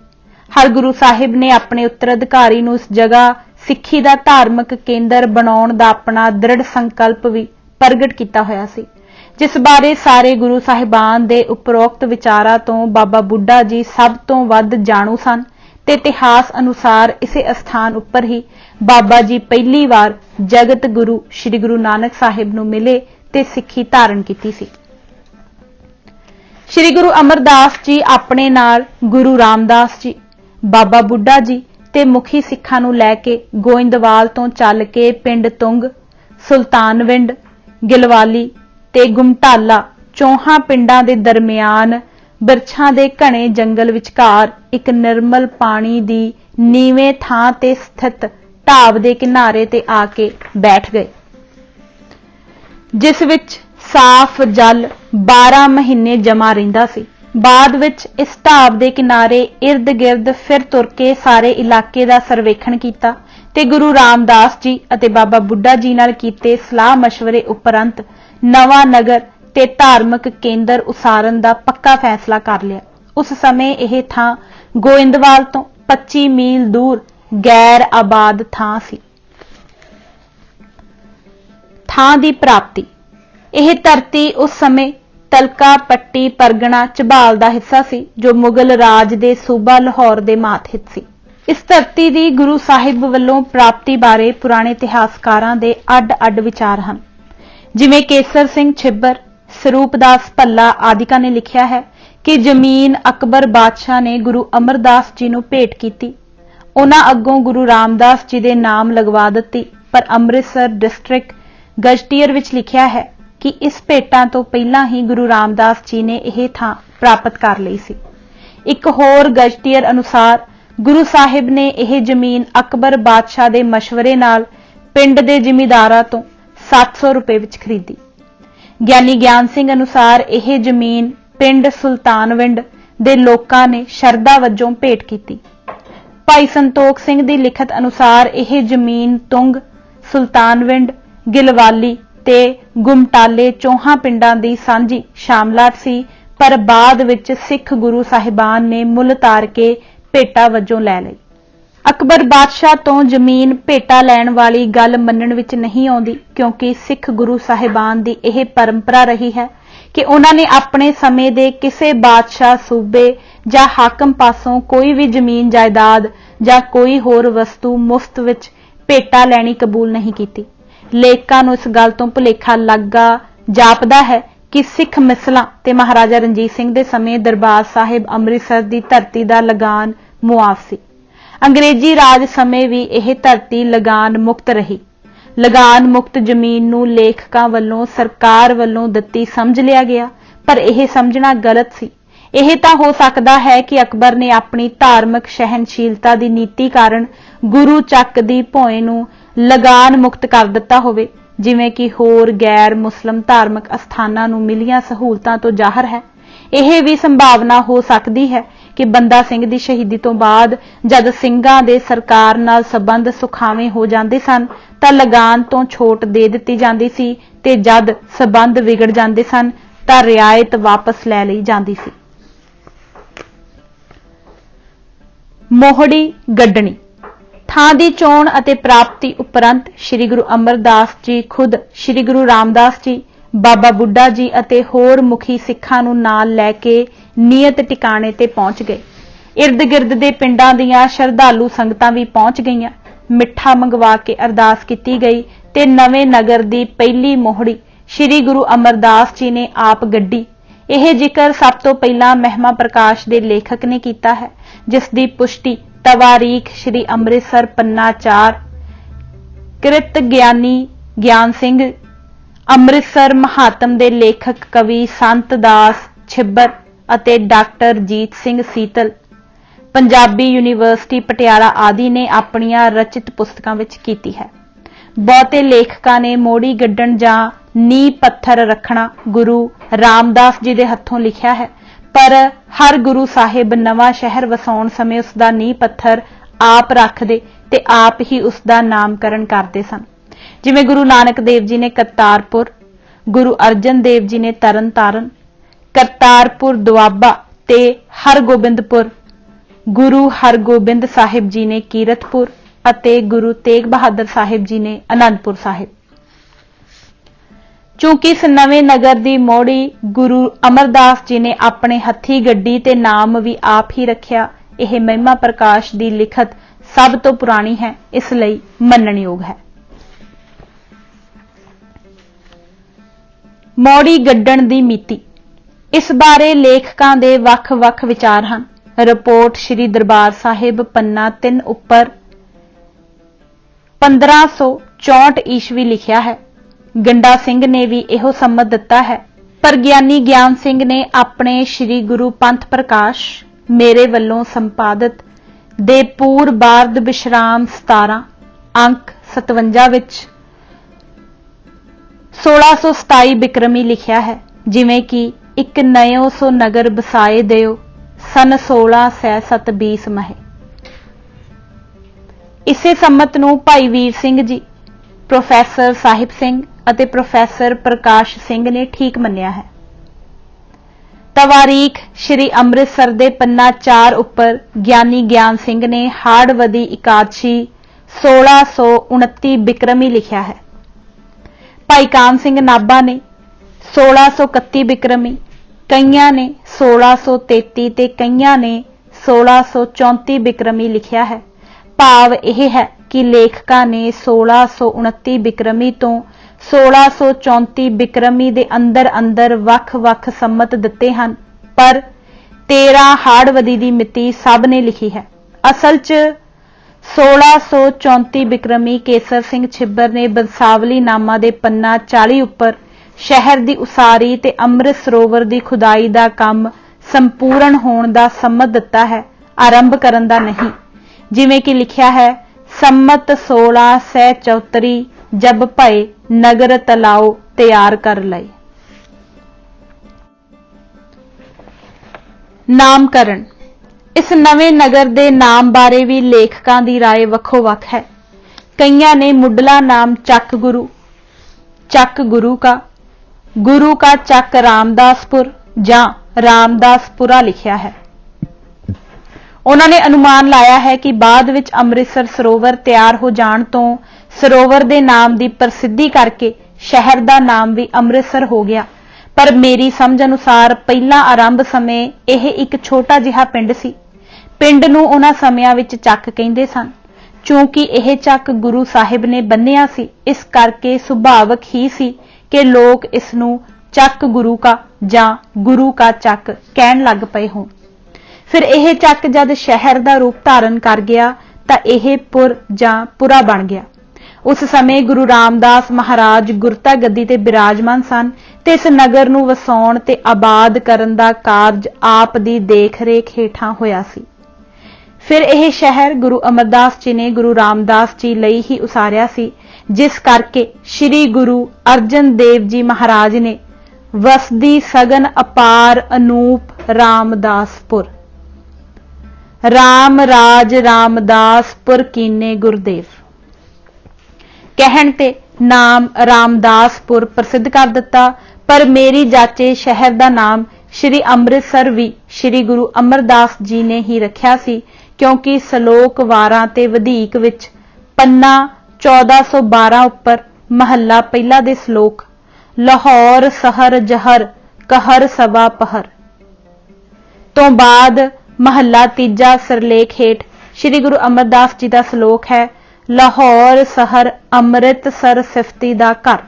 हर गुरु साहिब ने अपने उत्तराधिकारी नूं इस जगह सिੱਖੀ दा धार्मिक केंद्र बनाउण दा अपना दृढ़ संकल्प भी प्रगट किया होया सी, जिस बारे सारे गुरु साहिबान दे उपरोक्त विचारां तो बाबा बुड्ढा जी सब तो वध जाणू सन ते इतिहास अनुसार इसे स्थान उपर ही बाबा जी पहली बार जगत गुरु श्री गुरु नानक साहिब नूं मिले ते सिੱਖੀ धारण कीती सी। श्री गुरु अमरदास जी अपने नाल गुरु रामदास जी, बाबा बुड्ढा जी ते मुखी सिखां नूं लैके गोइंदवाल तो चल के पिंड तुंग, सुल्तानविंड, गिलवाली ते गुमटाला चौहां पिंडां दे दरमियान बिरछां दे घने जंगल विचकार एक निर्मल पानी दी नीवें थां ते स्थित ढाब दे किनारे ते आके बैठ गए, जिस विच साफ जल 12 महीने जमा रहिंदा सी। बाद विच इस ढाब दे किनारे इर्द गिर्द फिर तुर के सारे इलाके दा सर्वेखण कीता ते गुरु रामदास जी अते बाबा बुड्ढा जी नाल कीते सलाह मशवरे उपरंत नवां नगर ते धार्मिक केंद्र उसारन दा पक्का फैसला कर लिया। उस समय यह थां गोइंदवाल तो 25 मील दूर गैर आबाद थां सी। थां दी प्राप्ति, यह धरती उस समय तलका पट्टी परगना झबाल का हिस्सा सी, जो मुगल राज दे सूबा लाहौर दे मातहित सी। इस धरती दी गुरु साहिब वल्लों प्राप्ति बारे पुराने इतिहासकारां दे अड-अड विचार हैं। जिवें केसर सिंह छिब्बर, सरूपदास भल्ला आदिका ने लिखिया है कि जमीन अकबर बादशाह ने गुरु अमरदास जी नूं भेंट कीती, उन्हां अग्गों गुरु रामदास जी दे नाम लगवा दित्ती पर अमृतसर डिस्ट्रिक्ट गजटीयर विच लिखिया है कि इस भेटां तो पहलां ही गुरु रामदास जी ने यह थां प्राप्त कर लई सी। एक होर गजटीयर अनुसार गुरु साहिब ने यह जमीन अकबर बादशाह के मशवरे नाल पिंड दे जिमीदारां तो 700 रुपए विच खरीदी। ज्ञानी ज्ञान सिंह अनुसार यह जमीन पिंड सुल्तानविंड दे लोकां ने शरदा वजों भेट कीती। भाई संतोख सिंह दी लिखत अनुसार यह जमीन तुंग, सुल्तानविंड, गिलवाली ते गुमटाले चौहां पिंडां दी सांझी शामलात सी, पर बाद विच सिख गुरु साहिबान ने मुल तार के भेटा वजों लै लई। अकबर बादशाह तो जमीन भेटा लैण वाली गल मन्नण विच नहीं आउंदी, क्योंकि सिख गुरु साहिबान दी यह परंपरा रही है कि उन्हां ने अपने समय दे किसी बादशाह, सूबे जां हाकम पासों कोई भी जमीन जायदाद जां कोई होर वस्तु मुफ्त विच भेटा लैणी कबूल नहीं कीती। लेखकां नूं इस गल तों भुलेखा लगा जापदा है कि सिख मिसलां ते महाराजा रणजीत सिंह दे समय दरबार साहिब अमृतसर दी धरती दा लगान मुआफ सी। अंग्रेजी राज समय भी यह धरती लगान मुक्त रही। लगान मुक्त जमीन नूं लेखकां वल्लों सरकार वल्लों दित्ती समझ लिया गया, पर यह समझना गलत सी। यह तां हो सकदा है कि अकबर ने अपनी धार्मिक सहनशीलता की नीति कारण गुरु चक दी भोए नूं लगान मुक्त कर दिता होवे, जिवें कि होर गैर मुस्लिम धार्मिक अस्थानां नूं मिलियां सहूलतां तो जाहिर है। यह भी संभावना हो सकती है कि बंदा सिंह दी शहीदी तो बाद जद ਸਿੰਘਾਂ ਦੇ सरकार नाल संबंध सुखावे हो जाते सन तां लगान तो छूट दे दित्ती जाती सी, ते जद संबंध विगड़ जाते सन तां रियायत वापस लै लई जाती सी। मोहड़ी गड्डणी थां दी चोण अते प्राप्ति उपरंत श्री गुरु अमरदास जी खुद श्री गुरु रामदास जी, बाबा बुड्ढा जी अते होर मुखी सिखां नूं नाल लैके नियत टिकाणे ते पहुंच गए। इर्द गिर्द दे पिंडां दीआं शरधालू संगतां भी पहुंच गईयां। मिठा मंगवा के अरदास कीती गई ते नवें नगर दी पहली मोहड़ी श्री गुरु अमरदास जी ने आप गड्डी। यह जिक्र सब तो पहला महिमा प्रकाश दे लेखक ने कीता है, जिस दी पुष्टि तवारीख श्री अमृतसर पन्ना 4 कृत ज्ञानी ज्ञान सिंह अमृतसर महात्म दे लेखक कवि संत दास छिब्बर अते डॉक्टर जीत सिंह सीतल पंजाबी यूनीवर्सिटी पटियाला आदि ने अपनियां रचित पुस्तकां विच कीती है। बहुते लेखकां ने मोड़ी गड्डण जां नींह पत्थर रखना गुरु रामदास जी दे हत्थों लिखिया है, पर हर गुरु साहिब नवां शहर वसाउण समय उसदा नींह पत्थर आप रखदे ते आप ही उसदा नामकरण करदे सन। जिवें गुरु नानक देव जी ने करतारपुर, गुरु अर्जन देव जी ने तरन तारण, करतारपुर दुआबा ते हरगोबिंदपुर, गुरु हरगोबिंद साहिब जी ने कीरतपुर अते गुरु तेग बहादुर साहिब जी ने आनंदपुर साहिब। चूंकि इस नवें नगर दी मोड़ी गुरु अमरदास जी ने अपने हथी गड्डी ते नाम भी आप ही रखिया, यह महिमा प्रकाश दी लिखत सब तो पुरानी है, इसलिए मन्नणयोग है। मोड़ी गड्डण दी मिति इस बारे लेखकां दे वख-वख विचार हैं। रिपोर्ट श्री दरबार साहिब पन्ना 3 उपर 1564 ईस्वी लिखिया है। गंडा सिंह ने भी इहो सम्मत दिता है, पर ज्ञानी ज्ञान सिंह ने अपने श्री गुरु पंथ प्रकाश मेरे वल्लों संपादित दे पूर बारद विश्राम 17 अंक 57 विच 1627 बिक्रमी लिखिया है, जिवें कि एक नयो सो नगर बसाए दिओ सन 1627 महे। इसे सम्मत नूं भाई वीर सिंह जी, प्रोफैसर साहिब सिंह अते प्रोफैसर प्रकाश सिंह ने ठीक मन्निया है। तवारीख श्री अमृतसर दे पन्ना 4 उपर ज्ञानी ज्ञान सिंह ने हाड़वदी एकादशी 1629 बिक्रमी लिखिया है। भाई कान सिंह नाभा ने 1631 बिक्रमी, कईयां ने 1633 ते कईयां ने 1634 बिक्रमी लिखिया है। भाव यह है कि लेखकां ने 1629 बिक्रमी तो 1634 बिक्रमी दे अंदर अंदर वख-वख सम्मत दिते हैं, पर 13 हाड़वदी दी मिति सब ने लिखी है। असल च 1634 ਬਿਕਰਮੀ ਕੇਸਰ ਸਿੰਘ ਛਿੱਬਰ ਨੇ ਬੰਸਾਵਲੀ ਨਾਮਾ ਦੇ ਪੰਨਾ 40 ਉੱਪਰ ਸ਼ਹਿਰ ਦੀ ਉਸਾਰੀ ਤੇ ਅੰਮ੍ਰਿਤ ਸਰੋਵਰ ਦੀ ਖੁਦਾਈ ਦਾ ਕੰਮ ਸੰਪੂਰਨ ਹੋਣ ਦਾ ਸੰਮਤ ਦਿੱਤਾ ਹੈ, ਆਰੰਭ ਕਰਨ ਦਾ ਨਹੀਂ। ਜਿਵੇਂ ਕਿ ਲਿਖਿਆ ਹੈ, ਸੰਮਤ 1634 ਜਬ ਭਏ ਨਗਰ ਤਲਾਓ ਤਿਆਰ ਕਰ ਲਏ। ਨਾਮਕਰਨ। ਇਸ ਨਵੇਂ ਨਗਰ ਦੇ ਨਾਮ ਬਾਰੇ ਵੀ ਲੇਖਕਾਂ ਦੀ ਰਾਏ ਵੱਖੋ ਵੱਖ ਹੈ। ਕਈਆਂ ਨੇ ਮੁੱਢਲਾ ਨਾਮ ਚੱਕ ਗੁਰੂ का ਚੱਕ ਰਾਮਦਾਸਪੁਰ ਜਾਂ ਰਾਮਦਾਸਪੁਰਾ ਲਿਖਿਆ ਹੈ। ਉਹਨਾਂ ਨੇ ਅਨੁਮਾਨ ਲਾਇਆ ਹੈ ਕਿ ਬਾਅਦ ਵਿੱਚ ਅੰਮ੍ਰਿਤਸਰ ਸਰੋਵਰ ਤਿਆਰ ਹੋ ਜਾਣ ਤੋਂ ਸਰੋਵਰ ਦੇ ਨਾਮ ਦੀ ਪ੍ਰਸਿੱਧੀ ਕਰਕੇ ਸ਼ਹਿਰ ਦਾ ਨਾਮ ਵੀ ਅੰਮ੍ਰਿਤਸਰ ਹੋ ਗਿਆ। ਪਰ ਮੇਰੀ ਸਮਝ ਅਨੁਸਾਰ ਪਹਿਲਾਂ ਆਰੰਭ ਸਮੇਂ ਇਹ ਇੱਕ ਛੋਟਾ ਜਿਹਾ ਪਿੰਡ ਸੀ। ਪਿੰਡ ਨੂੰ ਉਹਨਾਂ ਸਮਿਆਂ ਵਿੱਚ ਚੱਕ ਕਹਿੰਦੇ ਸਨ। ਕਿਉਂਕਿ ਇਹ ਚੱਕ ਗੁਰੂ ਸਾਹਿਬ ਨੇ ਬੰਨਿਆ ਸੀ, ਇਸ ਕਰਕੇ ਸੁਭਾਵਕ ਹੀ ਸੀ ਕਿ ਲੋਕ ਇਸ ਨੂੰ ਚੱਕ ਗੁਰੂ ਕਾ ਜਾਂ ਗੁਰੂ ਕਾ ਚੱਕ ਕਹਿਣ ਲੱਗ ਪਏ ਹੋਣ। ਫਿਰ ਇਹ ਚੱਕ ਜਦ ਸ਼ਹਿਰ ਦਾ ਰੂਪ ਧਾਰਨ ਕਰ ਗਿਆ ਤਾਂ ਇਹ ਪੁਰ ਜਾਂ ਪੁਰਾ ਬਣ ਗਿਆ। ਉਸ ਸਮੇਂ ਗੁਰੂ ਰਾਮਦਾਸ ਮਹਾਰਾਜ ਗੁਰਤਾ ਗੱਦੀ ਤੇ ਬਿਰਾਜਮਾਨ ਸਨ ਤੇ ਇਸ ਨਗਰ ਨੂੰ ਵਸਾਉਣ ਤੇ ਆਬਾਦ ਕਰਨ ਦਾ ਕਾਰਜ ਆਪ ਦੀ ਦੇਖ-ਰੇਖ ਹੇਠਾਂ ਹੋਇਆ ਸੀ। ਫਿਰ ਇਹ ਸ਼ਹਿਰ ਗੁਰੂ ਅਮਰਦਾਸ ਜੀ ਨੇ ਗੁਰੂ ਰਾਮਦਾਸ ਜੀ ਲਈ ਹੀ ਉਸਾਰਿਆ ਸੀ, ਜਿਸ ਕਰਕੇ ਸ੍ਰੀ ਗੁਰੂ ਅਰਜਨ ਦੇਵ ਜੀ ਮਹਾਰਾਜ ਨੇ ਵਸਦੀ ਸਗਨ ਅਪਾਰ ਅਨੂਪ ਰਾਮਦਾਸਪੁਰ ਰਾਮ ਰਾਜ ਰਾਮਦਾਸਪੁਰ ਕੀਨੇ ਗੁਰਦੇਵ ਕਹਿਣ ਤੇ ਨਾਮ ਰਾਮਦਾਸਪੁਰ ਪ੍ਰਸਿੱਧ ਕਰ ਦਿੱਤਾ। ਪਰ ਮੇਰੀ ਜਾਚੇ ਸ਼ਹਿਰ ਦਾ ਨਾਮ ਸ੍ਰੀ ਅੰਮ੍ਰਿਤਸਰ ਵੀ ਸ੍ਰੀ ਗੁਰੂ ਅਮਰਦਾਸ ਜੀ ਨੇ ਹੀ ਰੱਖਿਆ ਸੀ, ਕਿਉਂਕਿ ਸ਼ਲੋਕ ਵਾਰਾਂ ਤੇ ਵਧੀਕ ਵਿੱਚ ਪੰਨਾ 1412 ਉੱਪਰ ਮਹੱਲਾ ਪਹਿਲਾ ਦੇ ਸ਼ਲੋਕ ਲਾਹੌਰ ਸਹਰ ਜਹਰ कहर सवा पहर तो बाद महला तीजा सिरलेख हेठ श्री गुरु अमरदास जी का श्लोक है लाहौर सहर अमृतसर सिफती दा घर,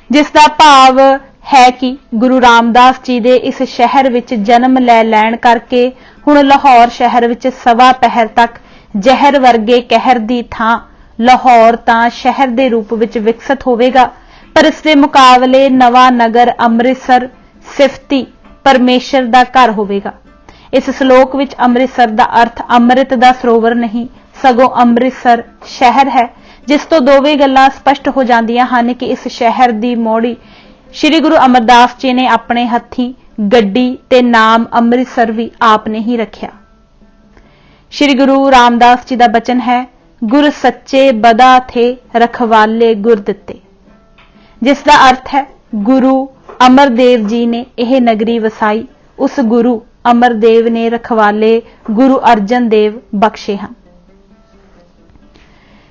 जिसका भाव है कि गुरु रामदास जी दे इस शहर विच जन्म लै लैण करके हुण लाहौर शहर विच सवा पहर तक जहर वर्गे कहर दी थां लाहौर तां शहर दे रूप विच विकसित होवेगा, पर इसके मुकाबले नवा नगर अमृतसर सिफती परमेश्वर दा घर होवेगा। इस श्लोक विच अमृतसर दा अर्थ अमृत दा सरोवर नहीं सगों अमृतसर शहर है, जिस तो दोवें गल्लां स्पष्ट हो जांदियां हन कि इस शहर दी मोड़ी श्री गुरु अमरदास जी ने अपने हथीं गड्डी ते नाम अमृतसर भी आपने ही रखिया। श्री गुरु रामदास जी का बचन है गुर सच्चे बदा थे रखवाले गुर दिते, जिसका अर्थ है गुरु अमरदेव जी ने यह नगरी वसाई, उस गुरु अमरदेव ने रखवाले गुरु अर्जन देव बख्शे हैं।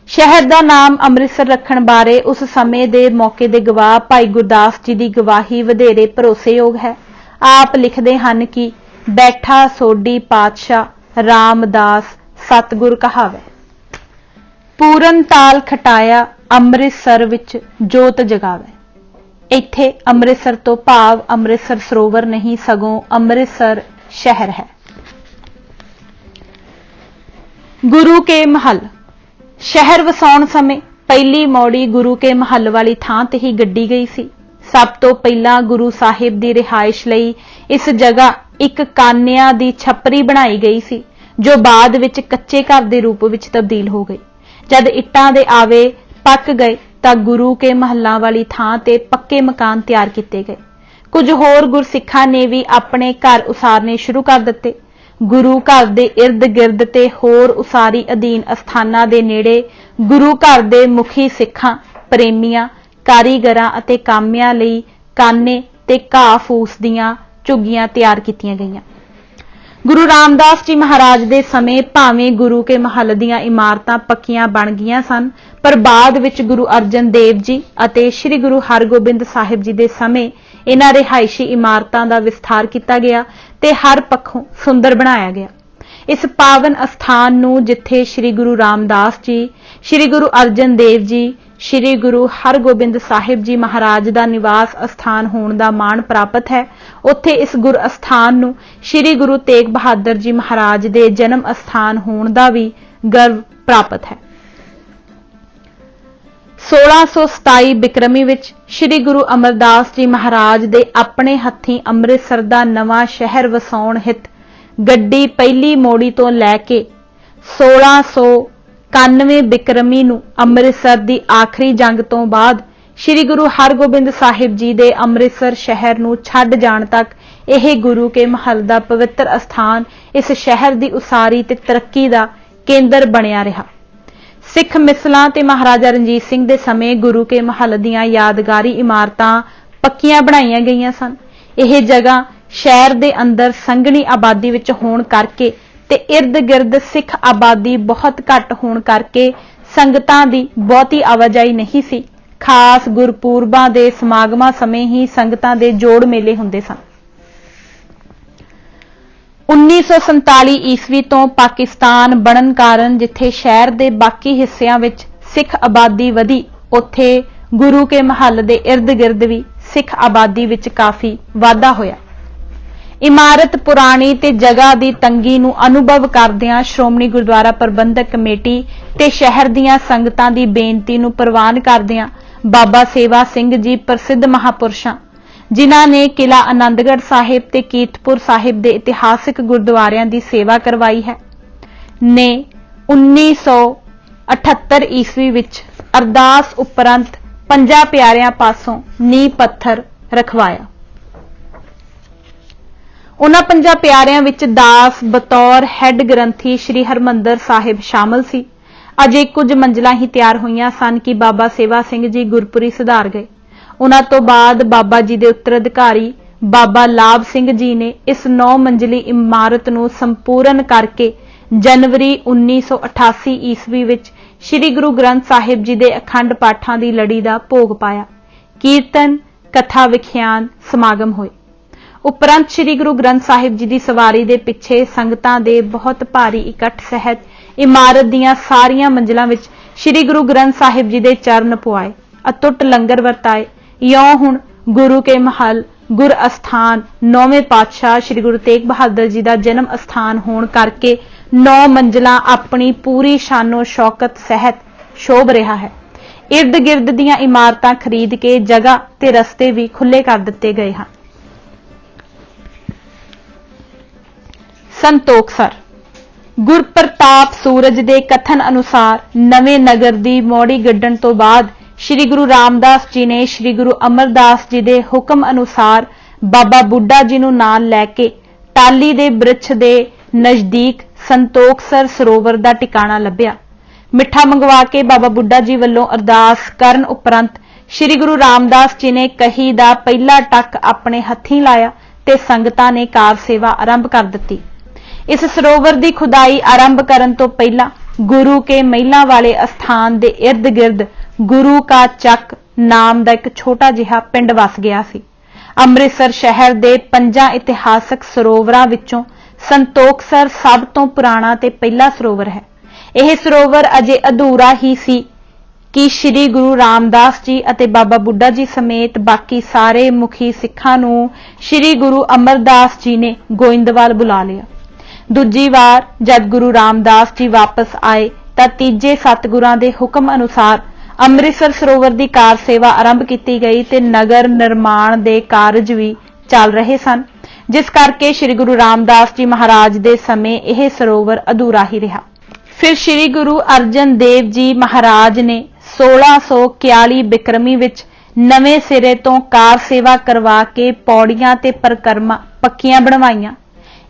शहर का नाम अमृतसर रखण बारे उस समय दे मौके दे गवाह भाई गुरदास जी की गवाही वधेरे भरोसेयोग है। आप लिखते हैं कि बैठा सोडी पातशाह रामदास सतगुर कहावे, पूरन ताल खटाया अमृतसर विच जोत जगावे। इत्थे अमृतसर तो भाव अमृतसर सरोवर नहीं सगों अमृतसर शहर है। गुरु के महल शहर वसाउण समय पहली मौड़ी गुरु के महल वाली थां ते ही गड्डी गई सी। सब तो पहला गुरु साहिब दी रिहाइश लई इस जगह एक कानिया दी छपरी बनाई गई सी, जो बाद विच कच्चे घर दे रूप विच तब्दील हो गई। जद इट्टां दे आवे पक गए तां गुरु के महलों वाली थां ते पक्के मकान तैयार किए गए। कुछ होर गुरसिखां ने भी अपने घर उसारने शुरू कर दिते। गुरु घर दे इर्द गिर्द ते होर उसारी अधीन अस्थानां दे नेड़े गुरु घर दे मुखी सिखां प्रेमियां कारीगरां अते कामियां लई काने ते घाह फूस दीआं झुग्गियां तैयार कीतीआं गईआं। गुरु रामदास जी महाराज दे समय भावें गुरु के महल दीआं इमारतां पक्कियां बन गईआं सन, पर बाद विच गुरु अर्जन देव जी अते श्री गुरु हरगोबिंद साहिब जी दे समय इन्हां रिहायशी इमारतां दा विस्तार किया गया ते हर पक्षों सुंदर बनाया गया। इस पावन अस्थान नूं जिथे श्री गुरु रामदास जी, श्री गुरु अर्जन देव जी, श्री गुरु हरगोबिंद साहिब जी महाराज का निवास अस्थान होने का माण प्राप्त है, उत्थे इस गुर अस्थान नूं श्री गुरु तेग बहादुर जी महाराज के जन्म अस्थान होने का भी गर्व प्राप्त है। 1627 बिक्रमी विच श्री गुरु अमरदास जी महाराज दे अपने हत्थीं अमृतसर दा नवां शहर वसाउण हित गड्डी पहली मोड़ी तो लैके 1691 बिक्रमी नूं अमृतसर दी आखिरी जंग तो बाद श्री गुरु हरगोबिंद साहिब जी दे अमृतसर शहर नूं छड्ड जाण तक यह गुरु के महल दा पवित्र अस्थान इस शहर दी उसारी ते तरक्की दा केंद्र बनिया रहा। सिख मिसलां ते महाराजा रणजीत सिंह दे समय गुरु के महल दीआं यादगारी इमारतां पक्कियां बनाईयां गईयां सन। यह जगह शहर दे अंदर संघनी आबादी विच होण करके ते इर्द गिर्द सिख आबादी बहुत घट होण करके संगतां दी बहुती आवाजाई नहीं सी। खास गुरपुरबां दे समागमां समय ही संगतां दे जोड़ मेले हुंदे सन। 1947 ईस्वी तो पाकिस्तान बनन कारण जिथे शहर दे बाकी हिस्सियां विच सिख आबादी वधी, उत्थे गुरु के महल दे इर्द गिर्द भी सिख आबादी विच काफी वाधा होया। इमारत पुरानी ते जगह दी तंगी नूं अनुभव करदिआं श्रोमणी गुरुद्वारा प्रबंधक कमेटी ते शहर दीआं संगतां दी बेनती नूं प्रवान करदिआं बाबा सेवा सिंह जी प्रसिद्ध महापुरुषां जिन्हां ने किला आनंदगढ़ साहिब ते कीरतपुर साहिब दे इतिहासिक गुरुद्वारियां दी सेवा करवाई है, ने 1978 ईस्वी विच अरदास उपरंत 5 प्यारियां पासों नींह पत्थर रखवाया। उन्हां 5 प्यारियां विच दास बतौर हैड ग्रंथी श्री हरमंदर साहिब शामिल सी। अजे कुछ मंजिलां ही तैयार हुईयां सन कि बाबा सेवा सिंह जी गुरपुरी सुधार गए। उन्हां तो बाद बाबा जी दे उत्तराधिकारी बाबा लाभ सिंह जी ने इस 9 मंजिली इमारत नूं संपूर्ण करके जनवरी 1988 ईस्वी विच श्री गुरु ग्रंथ साहिब जी दे अखंड पाठां दी लड़ी दा भोग पाया। कीर्तन कथा विख्यान समागम होए। उपरंत श्री गुरु ग्रंथ साहिब जी दी सवारी दे पिछे संगतां दे बहुत भारी इकट्ठ सहित इमारत दीआं सारियां मंजिलां विच श्री गुरु ग्रंथ साहिब जी दे चरण पुआए, अतुट लंगर वरताए। यों हुण गुरु के महल गुर अस्थान 9वें पातशाह श्री गुरु तेग बहादुर जी का जन्म अस्थान होण करके 9 मंजिलां अपनी पूरी शानो शौकत सहित शोभ रहा है। इर्द गिर्द दीआं इमारतां खरीद के जगह ते रस्ते भी खुले कर दिते गए हैं। संतोखसर गुरप्रताप सूरज के कथन अनुसार नवे नगर की मौड़ी गड्ढण तो बाद श्री गुरु रामदास जी ने श्री गुरु अमरदास जी के हुक्म अनुसार बाबा बुड्ढा जी नूं नाल लैके टाली दे बृछ दे नजदीक संतोखसर सरोवर का टिकाणा लभ्या। मिठा मंगवा के बाबा बुड्ढा जी वल्लों अरदास करन उपरंत श्री गुरु रामदास जी ने कही दा पहला टक अपने हत्थीं लाया ते संगतां ने कार सेवा आरंभ कर दिती। इस सरोवर की खुदाई आरंभ करन तो पहला गुरु के महिला वाले अस्थान के इर्द गिर्द गुरु का चक नाम का एक छोटा जिहा पिंड वस गया सी। अमृतसर शहर के 5 इतिहासक सरोवरां विचों संतोखसर सब तो पुराना ते पहला सरोवर है। यह सरोवर अजे अधूरा ही सी कि श्री गुरु रामदास जी अते बाबा बुड्ढा जी समेत बाकी सारे मुखी सिखां नूं श्री गुरु अमरदास जी ने गोइंदवाल बुला लिया। दूजी बार जब गुरु रामदास जी वापस आए तां तीजे सतगुरां दे हुक्म अनुसार अमृतसर सरोवर की कार सेवा आरंभ की गई ते नगर निर्माण के कारज भी चल रहे सन, जिस करके श्री गुरु रामदास जी महाराज के समय यह सरोवर अधूरा ही रहा। फिर श्री गुरु अर्जन देव जी महाराज ने 1641 बिक्रमी विच नवे सिरे तो कार सेवा करवा के पौड़ियां ते परिक्रमा पक्कियां बनवाईयां।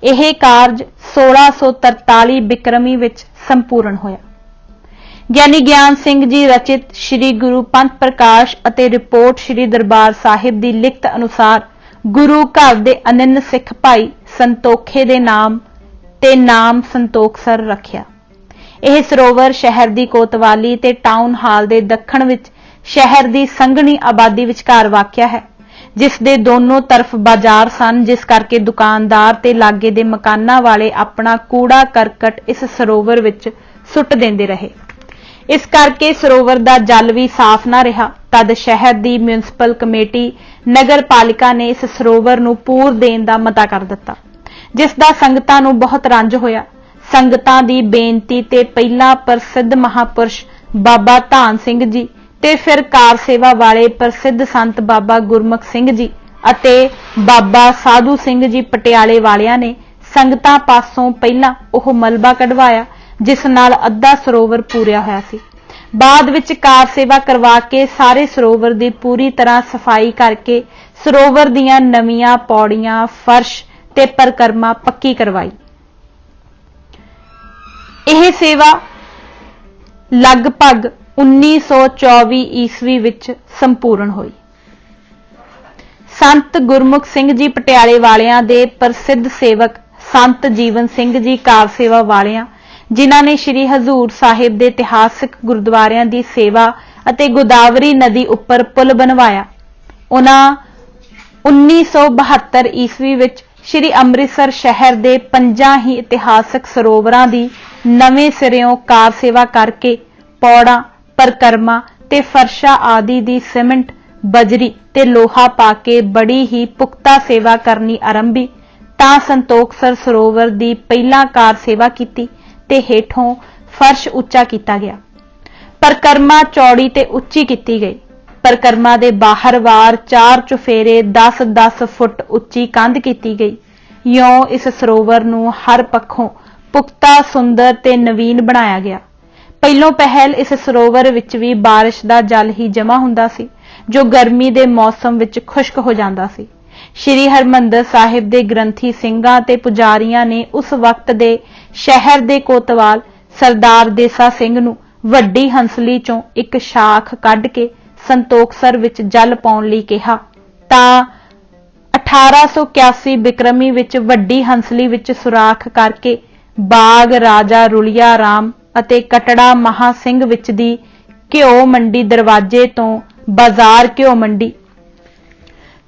यह कारज 1643 बिक्रमी विच संपूर्ण होया। ज्ञानी ज्ञान सिंह जी रचित श्री गुरु पंथ प्रकाश अते रिपोर्ट श्री दरबार साहिब की लिखत अनुसार गुरु घर दे अनन्य सिख भाई संतोखे दे नाम ते नाम संतोखसर रखिया। यह सरोवर शहर की कोतवाली ते टाउन हाल दे दखण विच शहर की संघनी आबादी विचकार वाकिया है, जिस दे दोनों तरफ बाजार सन, जिस करके दुकानदार ते लागे दे मकानां वाले अपना कूड़ा करकट इस सरोवर विच सुट देंदे रहे। इस करके सरोवर का जल भी साफ ना रहा। तद शहर की म्यूनसिपल कमेटी नगर पालिका ने इस सरोवर नूं पूर देण दा मता कर दिता, जिसदा संगतां नूं बहुत रंज होया। संगतां दी बेनती ते पहला प्रसिद्ध महापुरुष बाबा धान सिंह जी ते फिर कार सेवा वाले प्रसिद्ध संत बाबा गुरमुख सिंह जी अते बाबा साधु सिंह जी पटियाले वालियां ने संगतां पासों पहला ओह मलबा कढवाया, जिस नाल अद्धा सरोवर पूरिया होया सी। बाद विच कार सेवा करवा के सारे सरोवर की पूरी तरह सफाई करके सरोवर दीयां नवीआं पौड़ियां, फर्श ते परिक्रमा पक्की करवाई। यह सेवा लगभग 1924 ईस्वी विच संपूर्ण हुई। संत गुरमुख सिंह जी पटियाले वालियां दे प्रसिद्ध सेवक संत जीवन सिंह जी कार सेवा वालियां, जिन्हां ने श्री हजूर साहिब दे इतिहासक गुरुद्वारियां दी सेवा अते गोदावरी नदी उपर पुल बनवाया। उन्हां 1972 ईस्वी विच श्री अमृतसर शहर दे 5 ही इतिहासक सरोवरां दी नवें सिरियों कार सेवा करके पौड़ा, परिक्रमा ते फर्शा आदि दी सीमेंट, बजरी ते लोहा पाके बड़ी ही पुख्ता सेवा करनी आरंभी। तां संतोखसर सरोवर दी पहला कार सेवा कीती ते हेठों फर्श उच्चा किया गया। परिक्रमा चौड़ी ते उच्ची की गई। परिक्रमा दे बाहर वार 4 चुफेरे 10-10 फुट उच्ची कंध की गई। यों इस सरोवर नूं हर पक्षों पुख्ता, सुंदर ते नवीन बनाया गया। पहलों पहल इस सरोवर विच भी बारिश का जल ही जमा हुंदा सी, जो गर्मी के मौसम विच खुश्क हो जाता सी। श्री हरमंदर साहिब दे ग्रंथी सिंघां ते पुजारियां ने उस वक्त दे शहर दे कोतवाल सरदार देसा सिंह नूं वड्डी हंसली चों एक शाख कढ के संतोखसर विच जल पाउण लई कहा। तां 1881 बिक्रमी विच वड्डी हंसली विच सुराख करके बाग राजा रुलिया राम अते कटड़ा महा सिंह विच दी घिओ मंडी दरवाजे तो बाजार घिओ मंडी,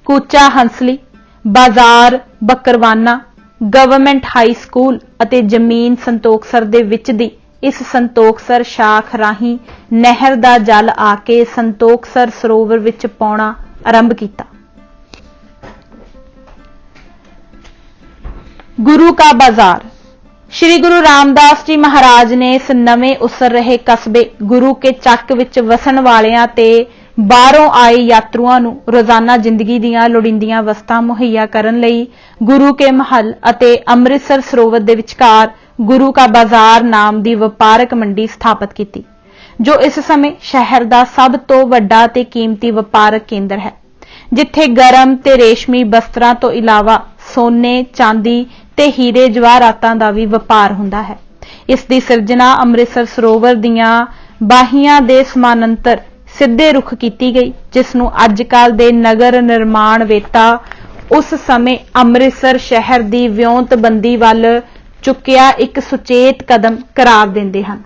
कूचा हंसली, बाजार बकरवाना, गवर्नमेंट हाई स्कूल अते जमीन संतोखसर दे विच दी इस संतोखसर शाख राही नहर दा जल आके संतोखसर सरोवर विच पाउणा आरंभ कीता। गुरु का बाजार। श्री गुरु रामदास जी महाराज ने इस नवे उसर रहे कस्बे गुरु के चक विच वसन वालियां ते बाहरों आए यात्रुआं नूं रोजाना जिंदगी दीयां लोड़ींदियां वस्तां मुहैया करन लई गुरु के महल अते अमृतसर सरोवर दे विचकार गुरु का बाजार नाम दी वपारक मंडी स्थापित की, जो इस समय शहर दा सब तो वड्डा ते कीमती वपारक केंद्र है, जिथे गरम ते रेशमी वस्त्रां तो इलावा सोने, चांदी ते हीरे जवाहरातां दा भी वपार हुंदा है। इस दी सिरजना अमृतसर सरोवर दीयां बाहियां दे समानांतर सिद्धे रुख की गई, जिसनूं अजकल दे नगर निर्माण वेता उस समय अमृतसर शहर दी विਉਂਤਬੰਦੀ ਵੱਲ चुकिया एक सुचेत कदम करार देंदे हन।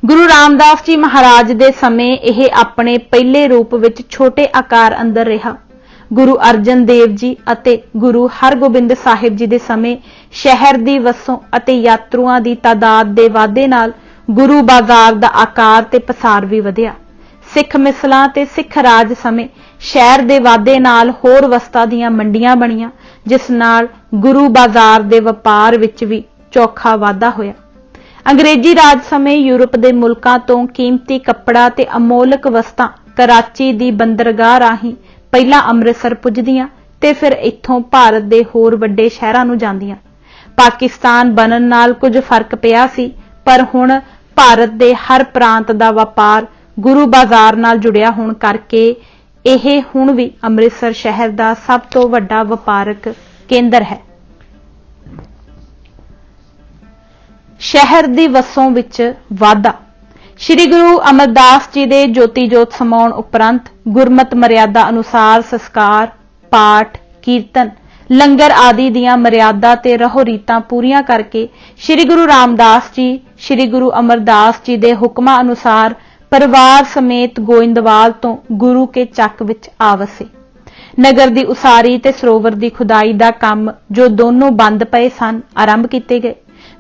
गुरु रामदास जी महाराज दे समय यह अपने पहले रूप विच छोटे आकार अंदर रहा। गुरु अर्जन देव जी अते गुरु हरगोबिंद साहिब जी दे समय शहर दी वसों अते यात्रुआं दी तादाद दे वाधे नाल गुरु बाजार दा आकार ते पसार भी वधिया। सिख मिसलां ते सिख राज समय शहर दे वाधे नाल होर वस्तां दीयां मंडियां बणीਆਂ, जिस नाल गुरु बाजार दे वपार विच भी चौखा वाधा होया। अंग्रेजी राज समय यूरोप दे मुल्कां तों कीमती कपड़ा ते अमोलक वस्तां कराची दी बंदरगाह राहीं पहिला अमृतसर पुजदियां ते फिर इत्थों भारत दे होर वड्डे शहरां नूं जांदियां। पाकिस्तान बनन नाल कुछ फर्क पिया सी, पर हुण भारत दे हर प्रांत दा वपार गुरु बाजार नाल जुड़िया होण करके यह हुण भी अमृतसर शहर दा सब तो वड्डा वपारक केंद्र है। शहर दी वसों विच वाधा। श्री गुरु अमरदास जी दे ज्योति जोत समाउण उपरंत गुरमत मर्यादा अनुसार संस्कार, पाठ, कीर्तन, लंगर आदि दियां मर्यादा ते रहो रीतां पूरियां करके श्री गुरु रामदास जी श्री गुरु अमरदास जी दे हुक्मां अनुसार परिवार समेत गोइंदवाल तो गुरु के चक विच आ वसे। नगर दी उसारी ते सरोवर दी खुदाई दा काम, जो दोनों बंद पए सन, आरंभ कीते गए।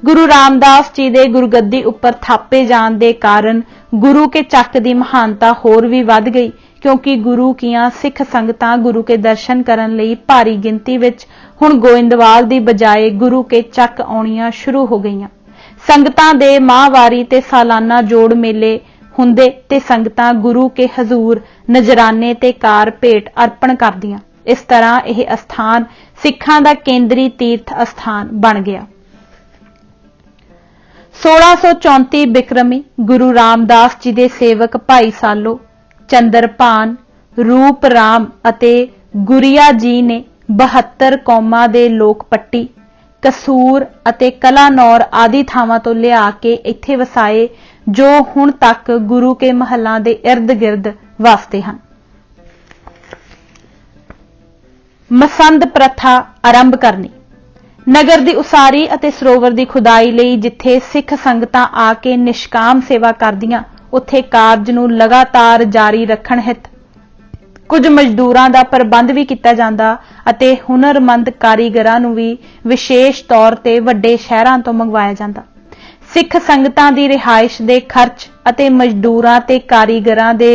गुरु रामदास जी दे गुरगद्दी उपर थापे जाण दे कारण गुरु के चक की महानता होर भी वध गई, क्योंकि गुरु कीआं सिख संगतां गुरु के दर्शन करन लई भारी गिनती विच हुण गोइंदवाल दी बजाए गुरु के चक आउणियां शुरू हो गईयां। संगतां दे माहवारी ते सालाना जोड़ मेले हुंदे ते संगतां गुरु के हजूर नजराने ते कार भेट अर्पण करदियां। इस तरह यह अस्थान सिखां दा केंद्री तीर्थ अस्थान बन गया। 1634 बिक्रमी गुरु रामदास जी दे सेवक भाई सालो, चंद्रभान, रूप राम अते गुरिया जी ने 72 कौमां दे लोक पट्टी, कसूर अते कलानौर आदि थावां तो लिया के इत्थे वसाए, जो हुण तक गुरु के महलां दे इर्द गिर्द वसते हैं। मसंद प्रथा आरंभ करनी। नगर दी उसारी अते सरोवर दी खुदाई लई जिथे सिख संगतां आके निष्काम सेवा करदियां, उत्थे कारज नूं लगातार जारी रखण हित कुछ मजदूरां दा प्रबंध भी किया जांदा अते हुनरमंद कारीगरां नूं भी विशेष तौर ते वड्डे शहरां तो मंगवाया जांदा। सिख संगतां दी रिहाइश दे खर्च अते मजदूरां ते कारीगरां दे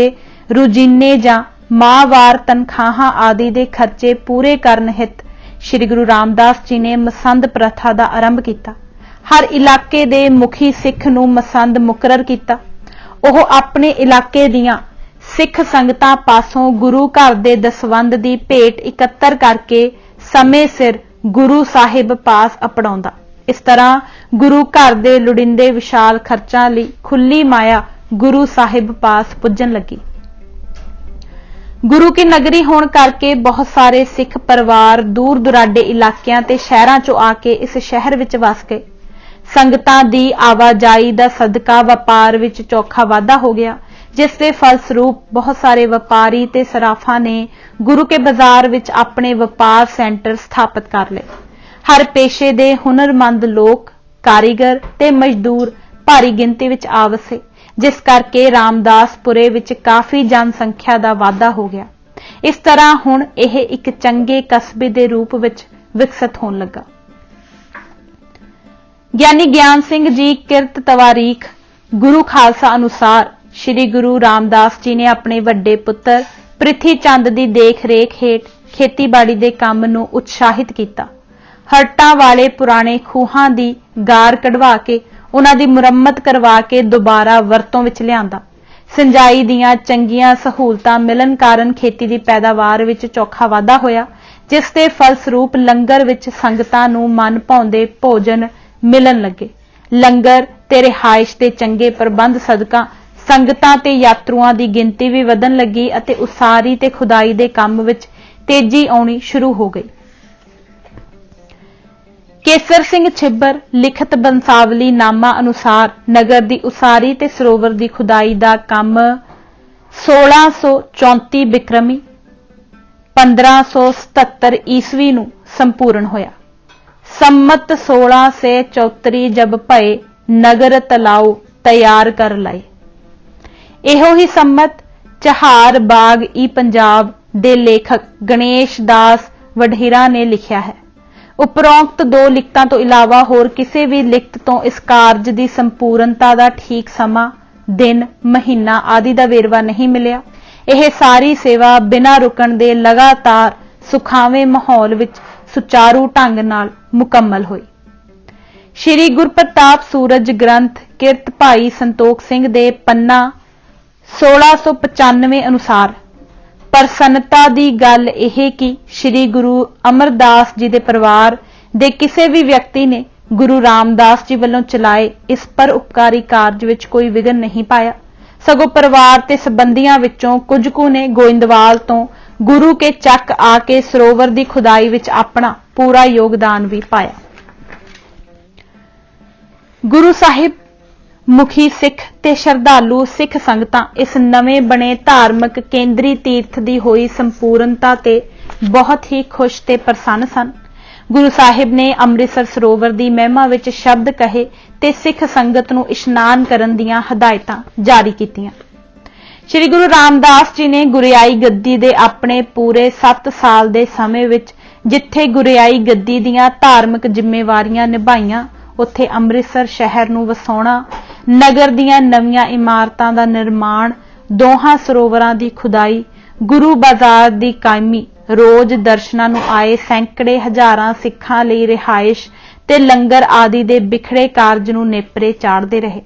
रोजीने जां माहवार तनखाहां आदि दे खर्चे पूरे करन हित श्री गुरु रामदास जी ने मसंद प्रथा दा आरंभ किया। हर इलाके दे मुखी सिख नूं मसंद मुकरर किया। ओह अपने इलाके दियां सिख संगतां पासों गुरु घर दे दसवंध दी भेट इकत्तर करके समय सिर गुरु साहिब पास अपनाउंदा। इस तरह गुरु घर दे लुड़िंदे विशाल खर्चां लई खुली माया गुरु साहिब पास पुजन लगी। गुरु की नगरी होने करके बहुत सारे सिख परिवार दूर दुराडे इलाकियां ते शहरां चों आके इस शहर विच वस गए। संगतां दी आवाजाई दा सदका व्यापार विच चौखा वाधा हो गया, जिसके फलस्वरूप बहुत सारे व्यापारी ते सराफा ने गुरु के बाजार विच अपने व्यापार सेंटर स्थापित कर लए। हर पेशे दे हुनरमंद लोक, कारीगर ते मजदूर भारी गिनती विच आ वसे, जिस करके रामदासपुरे विच काफी जनसंख्या का वाधा हो गया। इस तरह हुण यह एक चंगे कस्बे के रूप विच विकसित होने लगा। ज्ञानी ज्ञान सिंह जी किरत तवारीख गुरु खालसा अनुसार श्री गुरु रामदास जी ने अपने वड्डे पुत्र प्रिथी चंद की देख रेख हेठ खेतीबाड़ी के काम नूं उत्साहित किया। हरटां वाले पुराने खूहां की गार कढवा के उन्हां दी मुरम्मत करवा के दोबारा वरतों विच लिआंदा। सिंचाई दीआं चंगीआं सहूलतां मिलन कारण खेती की पैदावार विच चौखा वाधा होया, जिस दे फलस्वरूप लंगर विच संगतां नूं मन भाउंदे भोजन मिलन लगे। लंगर ते रिहाइश दे चंगे प्रबंध सदका संगतां ते यात्रुआं दी गिनती भी वधन लगी अते उसारी ते खुदाई दे काम विच तेजी आउणी शुरू हो गई। केसर सिंह छिब्बर लिखत बंसावली नामा अनुसार नगर दी उसारी ते सरोवर दी खुदाई दा काम 1634 बिक्रमी 1577 ईस्वी नूं संपूर्ण होया। सम्मत 1634 जब भये नगर तलाव तैयार कर लाए। एहो ही सम्मत चहार बाग ई पंजाब दे लेखक गणेश दास वढेरा ने लिखिया है। उपरोक्त दो लिखतां तो इलावा होर किसी भी लिखत तो इस कारज की संपूर्णता का ठीक समा, दिन, महीना आदि का वेरवा नहीं मिलिया। यह सारी सेवा बिना रुकण दे लगातार सुखावे माहौल विच सुचारू ढंग नाल मुकम्मल हुई। श्री गुरप्रताप सूरज ग्रंथ किरत भाई संतोख सिंह दे पन्ना 1695 अनुसार प्रसन्नता की गल यह कि श्री गुरु अमरदास जी के परिवार दे किसी भी व्यक्ति ने गुरु रामदास जी वालों चलाए इस पर उपकारी कार्य विच कोई विघन नहीं पाया। सगों परिवार ते संबंधियां विचों कुछ कु ने गोइंदवाल तो गुरु के चक आके सरोवर की खुदाई विच अपना पूरा योगदान भी पाया। गुरु साहिब मुखी सिख ते श्रद्धालु सिख संगतां इस नवें बने धार्मिक केंद्री तीर्थ की हुई संपूर्णता ते बहुत ही खुश ते प्रसन्न सन। गुरु साहिब ने अमृतसर सरोवर की महिमा विच शब्द कहे ते सिख संगत नूं इशनान करन दीआं हदायतां जारी कीतीआं। श्री गुरु रामदास जी ने गुरियाई गद्दी दे अपने पूरे 7 साल दे समय विच जिथे गुरियाई गद्दी दीआं धार्मिक जिम्मेवारियां निभाईआं, ਉੱਥੇ ਅੰਮ੍ਰਿਤਸਰ ਸ਼ਹਿਰ ਨੂੰ ਵਸਾਉਣਾ, ਨਗਰ ਦੀਆਂ ਨਵੀਆਂ ਇਮਾਰਤਾਂ ਦਾ ਨਿਰਮਾਣ, ਦੋਹਾਂ ਸਰੋਵਰਾਂ ਦੀ ਖੁਦਾਈ, ਗੁਰੂ ਬਾਜ਼ਾਰ ਦੀ ਕਾਇਮੀ, ਰੋਜ਼ ਦਰਸ਼ਨਾਂ ਨੂੰ ਆਏ ਸੈਂਕੜੇ ਹਜ਼ਾਰਾਂ ਸਿੱਖਾਂ ਲਈ ਰਿਹਾਇਸ਼ ਤੇ ਲੰਗਰ ਆਦਿ ਦੇ ਬਿਖੜੇ ਕਾਰਜ ਨੂੰ ਨੇਪਰੇ ਚਾੜਦੇ ਰਹੇ।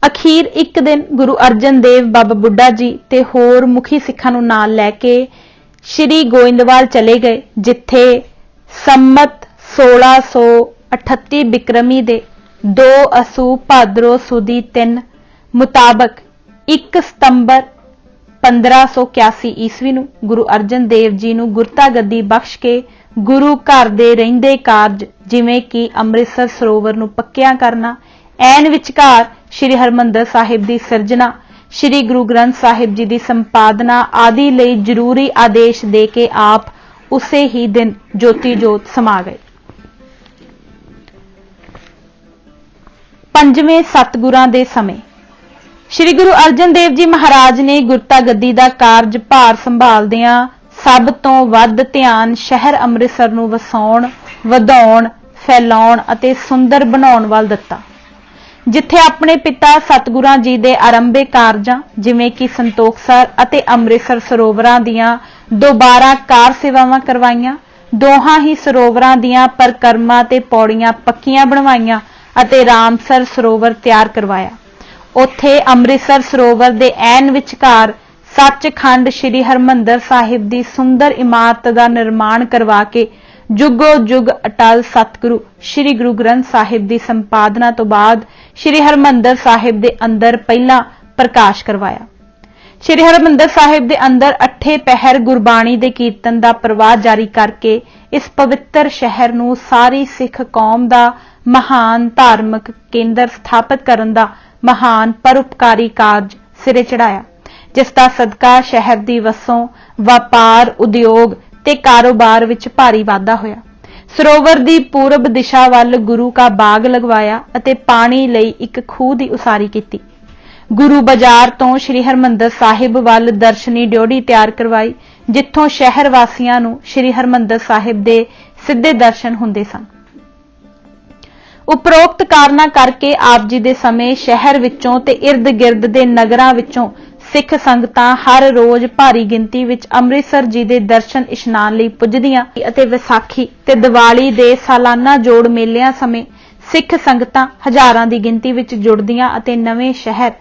ਅਖੀਰ ਇੱਕ ਦਿਨ ਗੁਰੂ ਅਰਜਨ ਦੇਵ, ਬਾਬਾ ਬੁੱਢਾ ਜੀ ਤੇ ਹੋਰ ਮੁਖੀ ਸਿੱਖਾਂ ਨੂੰ ਨਾਲ ਲੈ ਕੇ ਸ਼੍ਰੀ ਗੋਇੰਦਵਾਲ ਚਲੇ ਗਏ, ਜਿੱਥੇ ਸੰਮਤ 1638 ਬਿਕਰਮੀ ਦੇ 2 ਅਸੂ ਭਾਦਰੋਂ ਸੁਦੀ 3 ਮੁਤਾਬਕ 1 ਸਤੰਬਰ 1581 ਈਸਵੀ ਨੂੰ ਗੁਰੂ ਅਰਜਨ ਦੇਵ ਜੀ ਨੂੰ ਗੁਰਤਾ ਗੱਦੀ ਬਖਸ਼ ਕੇ ਗੁਰੂ ਘਰ ਦੇ ਰਹਿੰਦੇ ਕਾਰਜ ਜਿਵੇਂ ਕਿ ਅੰਮ੍ਰਿਤਸਰ ਸਰੋਵਰ ਨੂੰ ਪੱਕਿਆਂ ਕਰਨਾ, ਐਨ ਵਿਚਕਾਰ ਸ਼੍ਰੀ ਹਰਿਮੰਦਰ ਸਾਹਿਬ ਦੀ ਸਿਰਜਣਾ, ਸ਼੍ਰੀ ਗੁਰੂ ਗ੍ਰੰਥ ਸਾਹਿਬ ਜੀ ਦੀ ਸੰਪਾਦਨਾ ਆਦਿ ਲਈ ਜ਼ਰੂਰੀ ਆਦੇਸ਼ ਦੇ ਕੇ ਆਪ ਉਸੇ ਹੀ ਦਿਨ ਜੋਤੀ ਜੋਤ ਸਮਾ ਗਏ। ਪੰਜਵੇਂ ਸਤਿਗੁਰਾਂ ਦੇ ਸਮੇਂ ਸ਼੍ਰੀ ਗੁਰੂ ਅਰਜਨ ਦੇਵ ਜੀ ਮਹਾਰਾਜ ਨੇ ਗੁਰਤਾ ਗੱਦੀ ਦਾ ਕਾਰਜ ਭਾਰ ਸੰਭਾਲਦਿਆਂ ਸਭ ਤੋਂ ਵੱਧ ਧਿਆਨ ਸ਼ਹਿਰ ਅੰਮ੍ਰਿਤਸਰ ਨੂੰ ਵਸਾਉਣ, ਵਧਾਉਣ, ਫੈਲਾਉਣ ਅਤੇ ਸੁੰਦਰ ਬਣਾਉਣ ਵੱਲ ਦਿੱਤਾ। ਜਿੱਥੇ ਆਪਣੇ ਪਿਤਾ ਸਤਿਗੁਰਾਂ ਜੀ ਦੇ ਆਰੰਭਿਕ ਕਾਰਜਾਂ ਜਿਵੇਂ ਕਿ ਸੰਤੋਖਸਰ ਅਤੇ ਅੰਮ੍ਰਿਤਸਰ ਸਰੋਵਰਾਂ ਦੀਆਂ ਦੁਬਾਰਾ ਕਾਰ ਸੇਵਾਵਾਂ ਕਰਵਾਈਆਂ, ਦੋਹਾਂ ਹੀ ਸਰੋਵਰਾਂ ਦੀਆਂ ਪਰਕਰਮਾਂ ਤੇ ਪੌੜੀਆਂ ਪੱਕੀਆਂ ਬਣਵਾਈਆਂ ਅਤੇ ਰਾਮਸਰ ਸਰੋਵਰ ਤਿਆਰ ਕਰਵਾਇਆ, ਉੱਥੇ ਅੰਮ੍ਰਿਤਸਰ ਸਰੋਵਰ ਦੇ ਐਨ ਵਿਚਕਾਰ ਸੱਚਖੰਡ ਸ਼੍ਰੀ ਹਰਿਮੰਦਰ ਸਾਹਿਬ ਦੀ ਸੁੰਦਰ ਇਮਾਰਤ ਦਾ ਨਿਰਮਾਣ ਕਰਵਾ ਕੇ ਜੁਗੋ ਜੁਗ ਅਟਲ ਸਤਿਗੁਰੂ ਸ਼੍ਰੀ ਗੁਰੂ ਗ੍ਰੰਥ ਸਾਹਿਬ ਦੀ ਸੰਪਾਦਨਾ ਤੋਂ ਬਾਅਦ ਸ਼੍ਰੀ ਹਰਿਮੰਦਰ ਸਾਹਿਬ ਦੇ ਅੰਦਰ ਪਹਿਲਾ ਪ੍ਰਕਾਸ਼ ਕਰਵਾਇਆ। ਸ਼੍ਰੀ ਹਰਿਮੰਦਰ ਸਾਹਿਬ ਦੇ ਅੰਦਰ 8 ਪਹਿਰ ਗੁਰਬਾਣੀ ਦੇ ਕੀਰਤਨ ਦਾ ਪ੍ਰਵਾਹ ਜਾਰੀ ਕਰਕੇ ਇਸ ਪਵਿੱਤਰ ਸ਼ਹਿਰ ਨੂੰ ਸਾਰੀ ਸਿੱਖ ਕੌਮ ਦਾ ਮਹਾਨ ਧਾਰਮਿਕ ਕੇਂਦਰ ਸਥਾਪਿਤ ਕਰਨ ਦਾ ਮਹਾਨ ਪਰਉਪਕਾਰੀ ਕਾਰਜ ਸਿਰੇ ਚੜਾਇਆ, ਜਿਸ ਦਾ ਸਦਕਾ ਸ਼ਹਿਰ ਦੀ ਵਸੋਂ, ਵਪਾਰ, ਉਦਯੋਗ ਤੇ ਕਾਰੋਬਾਰ ਵਿੱਚ ਭਾਰੀ ਵਾਧਾ ਹੋਇਆ। ਸਰੋਵਰ ਦੀ ਪੂਰਬ ਦਿਸ਼ਾ ਵੱਲ ਗੁਰੂ ਕਾ ਬਾਗ ਲਗਵਾਇਆ ਅਤੇ ਪਾਣੀ ਲਈ ਇੱਕ ਖੂਹ ਦੀ ਉਸਾਰੀ ਕੀਤੀ। ਗੁਰੂ ਬਾਜ਼ਾਰ ਤੋਂ ਸ਼੍ਰੀ ਹਰਿਮੰਦਰ ਸਾਹਿਬ ਵੱਲ ਦਰਸ਼ਨੀ ਡਿਓਢੀ ਤਿਆਰ ਕਰਵਾਈ, ਜਿੱਥੋਂ ਸ਼ਹਿਰ ਵਾਸੀਆਂ ਨੂੰ ਸ਼੍ਰੀ ਹਰਿਮੰਦਰ ਸਾਹਿਬ ਦੇ ਸਿੱਧੇ ਦਰਸ਼ਨ ਹੁੰਦੇ ਸਨ। ਉਪਰੋਕਤ ਕਾਰਨਾਂ ਕਰਕੇ ਆਪ ਜੀ ਦੇ ਸਮੇਂ ਸ਼ਹਿਰ ਵਿੱਚੋਂ ਤੇ ਇਰਦ ਗਿਰਦ ਦੇ ਨਗਰਾਂ ਵਿੱਚੋਂ ਸਿੱਖ ਸੰਗਤਾਂ ਹਰ ਰੋਜ਼ ਭਾਰੀ ਗਿਣਤੀ ਵਿੱਚ ਅੰਮ੍ਰਿਤਸਰ ਜੀ ਦੇ ਦਰਸ਼ਨ ਇਸ਼ਨਾਨ ਲਈ ਪੁੱਜਦੀਆਂ ਅਤੇ ਵਿਸਾਖੀ ਤੇ ਦੀਵਾਲੀ ਦੇ ਸਾਲਾਨਾ ਜੋੜ ਮੇਲਿਆਂ ਸਮੇਂ ਸਿੱਖ ਸੰਗਤਾਂ ਹਜ਼ਾਰਾਂ ਦੀ ਗਿਣਤੀ ਵਿੱਚ ਜੁੜਦੀਆਂ ਅਤੇ ਨਵੇਂ ਸ਼ਹਿਰ,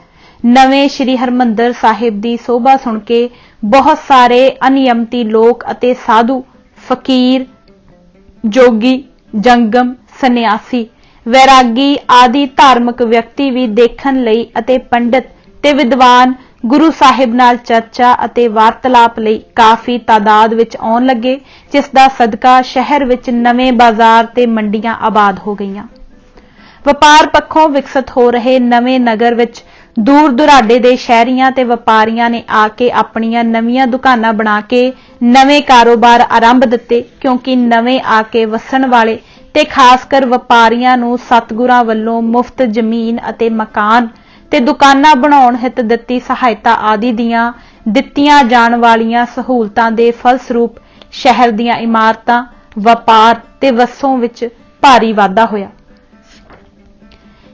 ਨਵੇਂ ਸ਼੍ਰੀ ਹਰਿਮੰਦਰ ਸਾਹਿਬ ਦੀ ਸੋਭਾ ਸੁਣ ਕੇ ਬਹੁਤ ਸਾਰੇ ਅਨਿਯਮਤੀ ਲੋਕ ਅਤੇ ਸਾਧੂ, ਫਕੀਰ, ਜੋਗੀ, ਜੰਗਮ, ਸੰਨਿਆਸੀ, ਵੈਰਾਗੀ ਆਦਿ ਧਾਰਮਿਕ ਵਿਅਕਤੀ ਵੀ ਦੇਖਣ ਲਈ ਅਤੇ ਪੰਡਿਤ ਤੇ ਵਿਦਵਾਨ ਗੁਰੂ ਸਾਹਿਬ ਨਾਲ ਚਰਚਾ ਅਤੇ ਵਾਰਤਾਲਾਪ ਲਈ ਕਾਫੀ ਤਾਦਾਦ ਵਿੱਚ ਆਉਣ ਲੱਗੇ, ਜਿਸ ਦਾ ਸਦਕਾ ਸ਼ਹਿਰ ਵਿੱਚ ਨਵੇਂ ਬਾਜ਼ਾਰ ਤੇ ਮੰਡੀਆਂ ਆਬਾਦ ਹੋ ਗਈਆਂ। ਵਪਾਰ ਪੱਖੋਂ ਵਿਕਸਿਤ ਹੋ ਰਹੇ ਨਵੇਂ ਨਗਰ ਵਿੱਚ ਦੂਰ ਦੁਰਾਡੇ ਦੇ ਸ਼ਹਿਰੀਆਂ ਤੇ ਵਪਾਰੀਆਂ ਨੇ ਆ ਕੇ ਆਪਣੀਆਂ ਨਵੀਆਂ ਦੁਕਾਨਾਂ ਬਣਾ ਕੇ ਨਵੇਂ ਕਾਰੋਬਾਰ ਆਰੰਭ ਦਿੱਤੇ, ਕਿਉਂਕਿ ਨਵੇਂ ਆ ਕੇ ਵਸਣ ਵਾਲੇ ਤੇ ਖਾਸ ਕਰ ਵਪਾਰੀਆਂ ਨੂੰ ਸਤਿਗੁਰਾਂ ਵੱਲੋਂ ਮੁਫਤ ਜ਼ਮੀਨ ਅਤੇ ਮਕਾਨ ਤੇ ਦੁਕਾਨਾਂ ਬਣਾਉਣ ਹਿੱਤ ਦਿੱਤੀ ਸਹਾਇਤਾ ਆਦਿ ਦੀਆਂ ਦਿੱਤੀਆਂ ਜਾਣ ਵਾਲੀਆਂ ਸਹੂਲਤਾਂ ਦੇ ਫਲਸਰੂਪ ਸ਼ਹਿਰ ਦੀਆਂ ਇਮਾਰਤਾਂ, ਵਪਾਰ ਤੇ ਵਸੋਂ ਵਿੱਚ ਭਾਰੀ ਵਾਧਾ ਹੋਇਆ।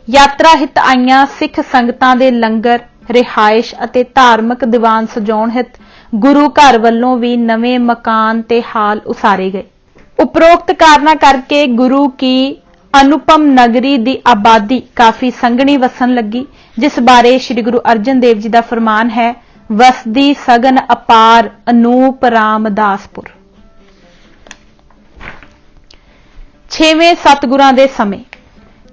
ਯਾਤਰਾ ਹਿੱਤ ਆਈਆਂ ਸਿੱਖ ਸੰਗਤਾਂ ਦੇ ਲੰਗਰ, ਰਿਹਾਇਸ਼ ਅਤੇ ਧਾਰਮਿਕ ਦੀਵਾਨ ਸਜਾਉਣ ਹਿੱਤ ਗੁਰੂ ਘਰ ਵੱਲੋਂ ਵੀ ਨਵੇਂ ਮਕਾਨ ਤੇ ਹਾਲ ਉਸਾਰੇ ਗਏ। ਉਪਰੋਕਤ ਕਾਰਨਾਂ ਕਰਕੇ ਗੁਰੂ ਕੀ ਅਨੁਪਮ ਨਗਰੀ ਦੀ ਆਬਾਦੀ ਕਾਫੀ ਸੰਘਣੀ ਵਸਣ ਲੱਗੀ, ਜਿਸ ਬਾਰੇ ਸ੍ਰੀ ਗੁਰੂ ਅਰਜਨ ਦੇਵ ਜੀ ਦਾ ਫਰਮਾਨ ਹੈ, ਵਸਦੀ ਸਗਨ ਅਪਾਰ ਅਨੂਪ ਰਾਮਦਾਸਪੁਰ। 6ਵੇਂ ਸਤਿਗੁਰਾਂ ਦੇ ਸਮੇਂ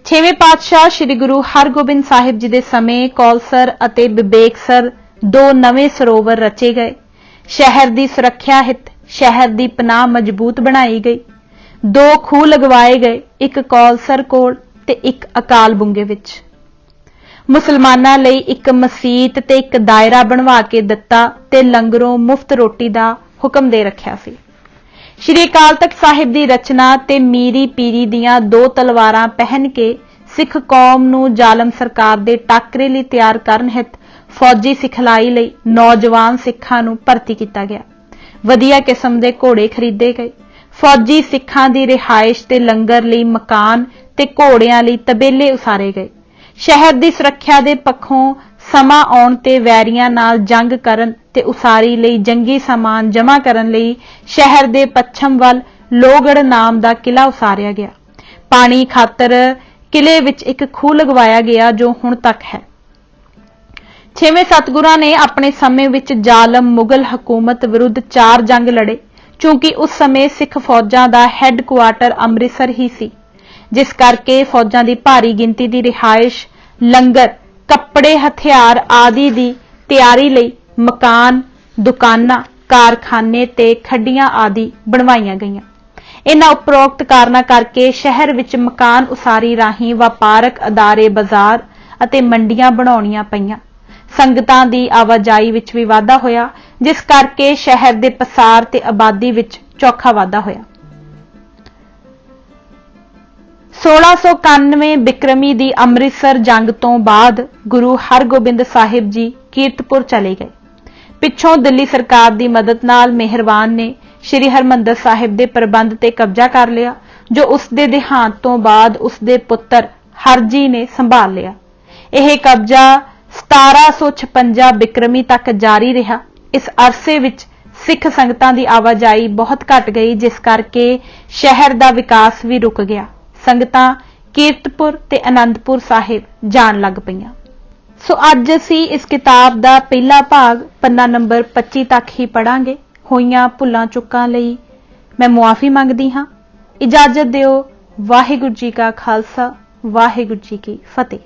6ਵੇਂ ਪਾਤਸ਼ਾਹ ਸ੍ਰੀ ਗੁਰੂ ਹਰਗੋਬਿੰਦ ਸਾਹਿਬ ਜੀ ਦੇ ਸਮੇਂ ਕੌਲਸਰ ਅਤੇ ਬਿਬੇਕਸਰ 2 ਨਵੇਂ ਸਰੋਵਰ ਰਚੇ ਗਏ। ਸ਼ਹਿਰ ਦੀ ਸੁਰੱਖਿਆ ਹਿੱਤ ਸ਼ਹਿਰ ਦੀ ਪਨਾਹ ਮਜ਼ਬੂਤ ਬਣਾਈ ਗਈ। 2 ਖੂਹ ਲਗਵਾਏ ਗਏ, ਇੱਕ ਕੌਲਸਰ ਕੋਲ ਤੇ ਇੱਕ ਅਕਾਲ ਬੁੰਗੇ ਵਿੱਚ। ਮੁਸਲਮਾਨਾਂ ਲਈ ਇੱਕ ਮਸੀਤ ਤੇ ਇੱਕ ਦਾਇਰਾ ਬਣਵਾ ਕੇ ਦਿੱਤਾ ਤੇ ਲੰਗਰੋਂ ਮੁਫਤ ਰੋਟੀ ਦਾ ਹੁਕਮ ਦੇ ਰੱਖਿਆ ਸੀ। ਸ਼੍ਰੀ ਅਕਾਲ ਤਖਤ ਸਾਹਿਬ ਦੀ ਰਚਨਾ ਤੇ ਮੀਰੀ ਪੀਰੀ ਦੀਆਂ 2 ਤਲਵਾਰਾਂ ਪਹਿਨ ਕੇ ਸਿੱਖ ਕੌਮ ਨੂੰ ਜ਼ਾਲਮ ਸਰਕਾਰ ਦੇ ਟਾਕਰੇ ਲਈ ਤਿਆਰ ਕਰਨ ਹਿੱਤ ਫੌਜੀ ਸਿਖਲਾਈ ਲਈ ਨੌਜਵਾਨ ਸਿੱਖਾਂ ਨੂੰ ਭਰਤੀ ਕੀਤਾ ਗਿਆ। ਵਧੀਆ ਕਿਸਮ ਦੇ ਘੋੜੇ ਖਰੀਦੇ ਗਏ। ਫੌਜੀ ਸਿੱਖਾਂ ਦੀ ਰਿਹਾਇਸ਼ ਤੇ ਲੰਗਰ ਲਈ ਮਕਾਨ ਤੇ ਘੋੜਿਆਂ ਲਈ ਤਬੇਲੇ ਉਸਾਰੇ ਗਏ। ਸ਼ਹਿਰ ਦੀ ਸੁਰੱਖਿਆ ਦੇ ਪੱਖੋਂ ਸਮਾਂ ਆਉਣ ਤੇ ਵੈਰੀਆਂ ਨਾਲ ਜੰਗ ਕਰਨ ਤੇ ਉਸਾਰੀ ਲਈ ਜੰਗੀ ਸਾਮਾਨ ਜਮ੍ਹਾਂ ਕਰਨ ਲਈ ਸ਼ਹਿਰ ਦੇ ਪੱਛਮ ਵੱਲ ਲੋਹਗੜ੍ਹ ਨਾਮ ਦਾ ਕਿਲਾ ਉਸਾਰਿਆ ਗਿਆ। ਪਾਣੀ ਖਾਤਰ ਕਿਲੇ ਵਿੱਚ ਇੱਕ ਖੂਹ ਲਗਵਾਇਆ ਗਿਆ ਜੋ ਹੁਣ ਤੱਕ ਹੈ। ਛੇਵੇਂ ਸਤਿਗੁਰਾਂ ਨੇ ਆਪਣੇ ਸਮੇਂ ਵਿੱਚ ਜ਼ਾਲਮ ਮੁਗਲ ਹਕੂਮਤ ਵਿਰੁੱਧ 4 ਜੰਗ ਲੜੇ। ਕਿਉਂਕਿ ਉਸ ਸਮੇਂ ਸਿੱਖ ਫੌਜਾਂ ਦਾ ਹੈੱਡਕੁਆਰਟਰ ਅੰਮ੍ਰਿਤਸਰ ਹੀ ਸੀ, ਜਿਸ ਕਰਕੇ ਫੌਜਾਂ ਦੀ ਭਾਰੀ ਗਿਣਤੀ ਦੀ ਰਿਹਾਇਸ਼, ਲੰਗਰ, ਕੱਪੜੇ, ਹਥਿਆਰ ਆਦਿ ਦੀ ਤਿਆਰੀ ਲਈ ਮਕਾਨ, ਦੁਕਾਨਾਂ, ਕਾਰਖਾਨੇ ਤੇ ਖੱਡੀਆਂ ਆਦਿ ਬਣਵਾਈਆਂ ਗਈਆਂ। ਇਨ੍ਹਾਂ ਉਪਰੋਕਤ ਕਾਰਨਾਂ ਕਰਕੇ ਸ਼ਹਿਰ ਵਿੱਚ ਮਕਾਨ ਉਸਾਰੀ ਰਾਹੀਂ ਵਪਾਰਕ ਅਦਾਰੇ, ਬਾਜ਼ਾਰ ਅਤੇ ਮੰਡੀਆਂ ਬਣਾਉਣੀਆਂ ਪਈਆਂ। ਸੰਗਤਾਂ ਦੀ ਆਵਾਜਾਈ ਵਿੱਚ ਵੀ ਵਾਧਾ ਹੋਇਆ, ਜਿਸ ਕਰਕੇ ਸ਼ਹਿਰ ਦੇ ਪਸਾਰ ਤੇ ਆਬਾਦੀ ਵਿੱਚ ਚੌਖਾ ਵਾਧਾ ਹੋਇਆ। 1691 ਬਿਕਰਮੀ ਦੀ ਅੰਮ੍ਰਿਤਸਰ ਜੰਗ ਤੋਂ ਬਾਅਦ ਗੁਰੂ ਹਰਗੋਬਿੰਦ ਸਾਹਿਬ ਜੀ ਕੀਰਤਪੁਰ ਚਲੇ ਗਏ। ਪਿੱਛੋਂ ਦਿੱਲੀ ਸਰਕਾਰ ਦੀ ਮਦਦ ਨਾਲ ਮਿਹਰਬਾਨ ਨੇ ਸ੍ਰੀ ਹਰਿਮੰਦਰ ਸਾਹਿਬ ਦੇ ਪ੍ਰਬੰਧ ਤੇ ਕਬਜ਼ਾ ਕਰ ਲਿਆ, ਜੋ ਉਸ ਦੇ ਦੇਹਾਂਤ ਤੋਂ ਬਾਅਦ ਉਸ ਦੇ ਪੁੱਤਰ ਹਰਜੀ ਨੇ ਸੰਭਾਲ ਲਿਆ। ਇਹ ਕਬਜ਼ਾ 1756 ਬਿਕਰਮੀ ਤੱਕ ਜਾਰੀ ਰਿਹਾ। ਇਸ ਅਰਸੇ ਵਿੱਚ ਸਿੱਖ ਸੰਗਤਾਂ ਦੀ ਆਵਾਜਾਈ ਬਹੁਤ ਘਟ ਗਈ, ਜਿਸ ਕਰਕੇ ਸ਼ਹਿਰ ਦਾ ਵਿਕਾਸ ਵੀ ਰੁਕ ਗਿਆ। ਸੰਗਤਾਂ ਕੀਰਤਪੁਰ ਤੇ ਅਨੰਦਪੁਰ ਸਾਹਿਬ ਜਾਣ ਲੱਗ ਪਈਆਂ। ਸੋ ਅੱਜ ਅਸੀਂ ਇਸ ਕਿਤਾਬ ਦਾ ਪਹਿਲਾ ਭਾਗ ਪੰਨਾ ਨੰਬਰ 25 ਤੱਕ ਹੀ ਪੜਾਂਗੇ। ਹੋਈਆਂ ਭੁੱਲਾਂ ਚੁੱਕਾਂ ਲਈ ਮੈਂ ਮੁਆਫੀ ਮੰਗਦੀ ਹਾਂ। ਇਜਾਜ਼ਤ ਦਿਓ। ਵਾਹਿਗੁਰੂ ਜੀ ਕਾ ਖਾਲਸਾ, ਵਾਹਿਗੁਰੂ ਜੀ ਕੀ ਫਤਿਹ।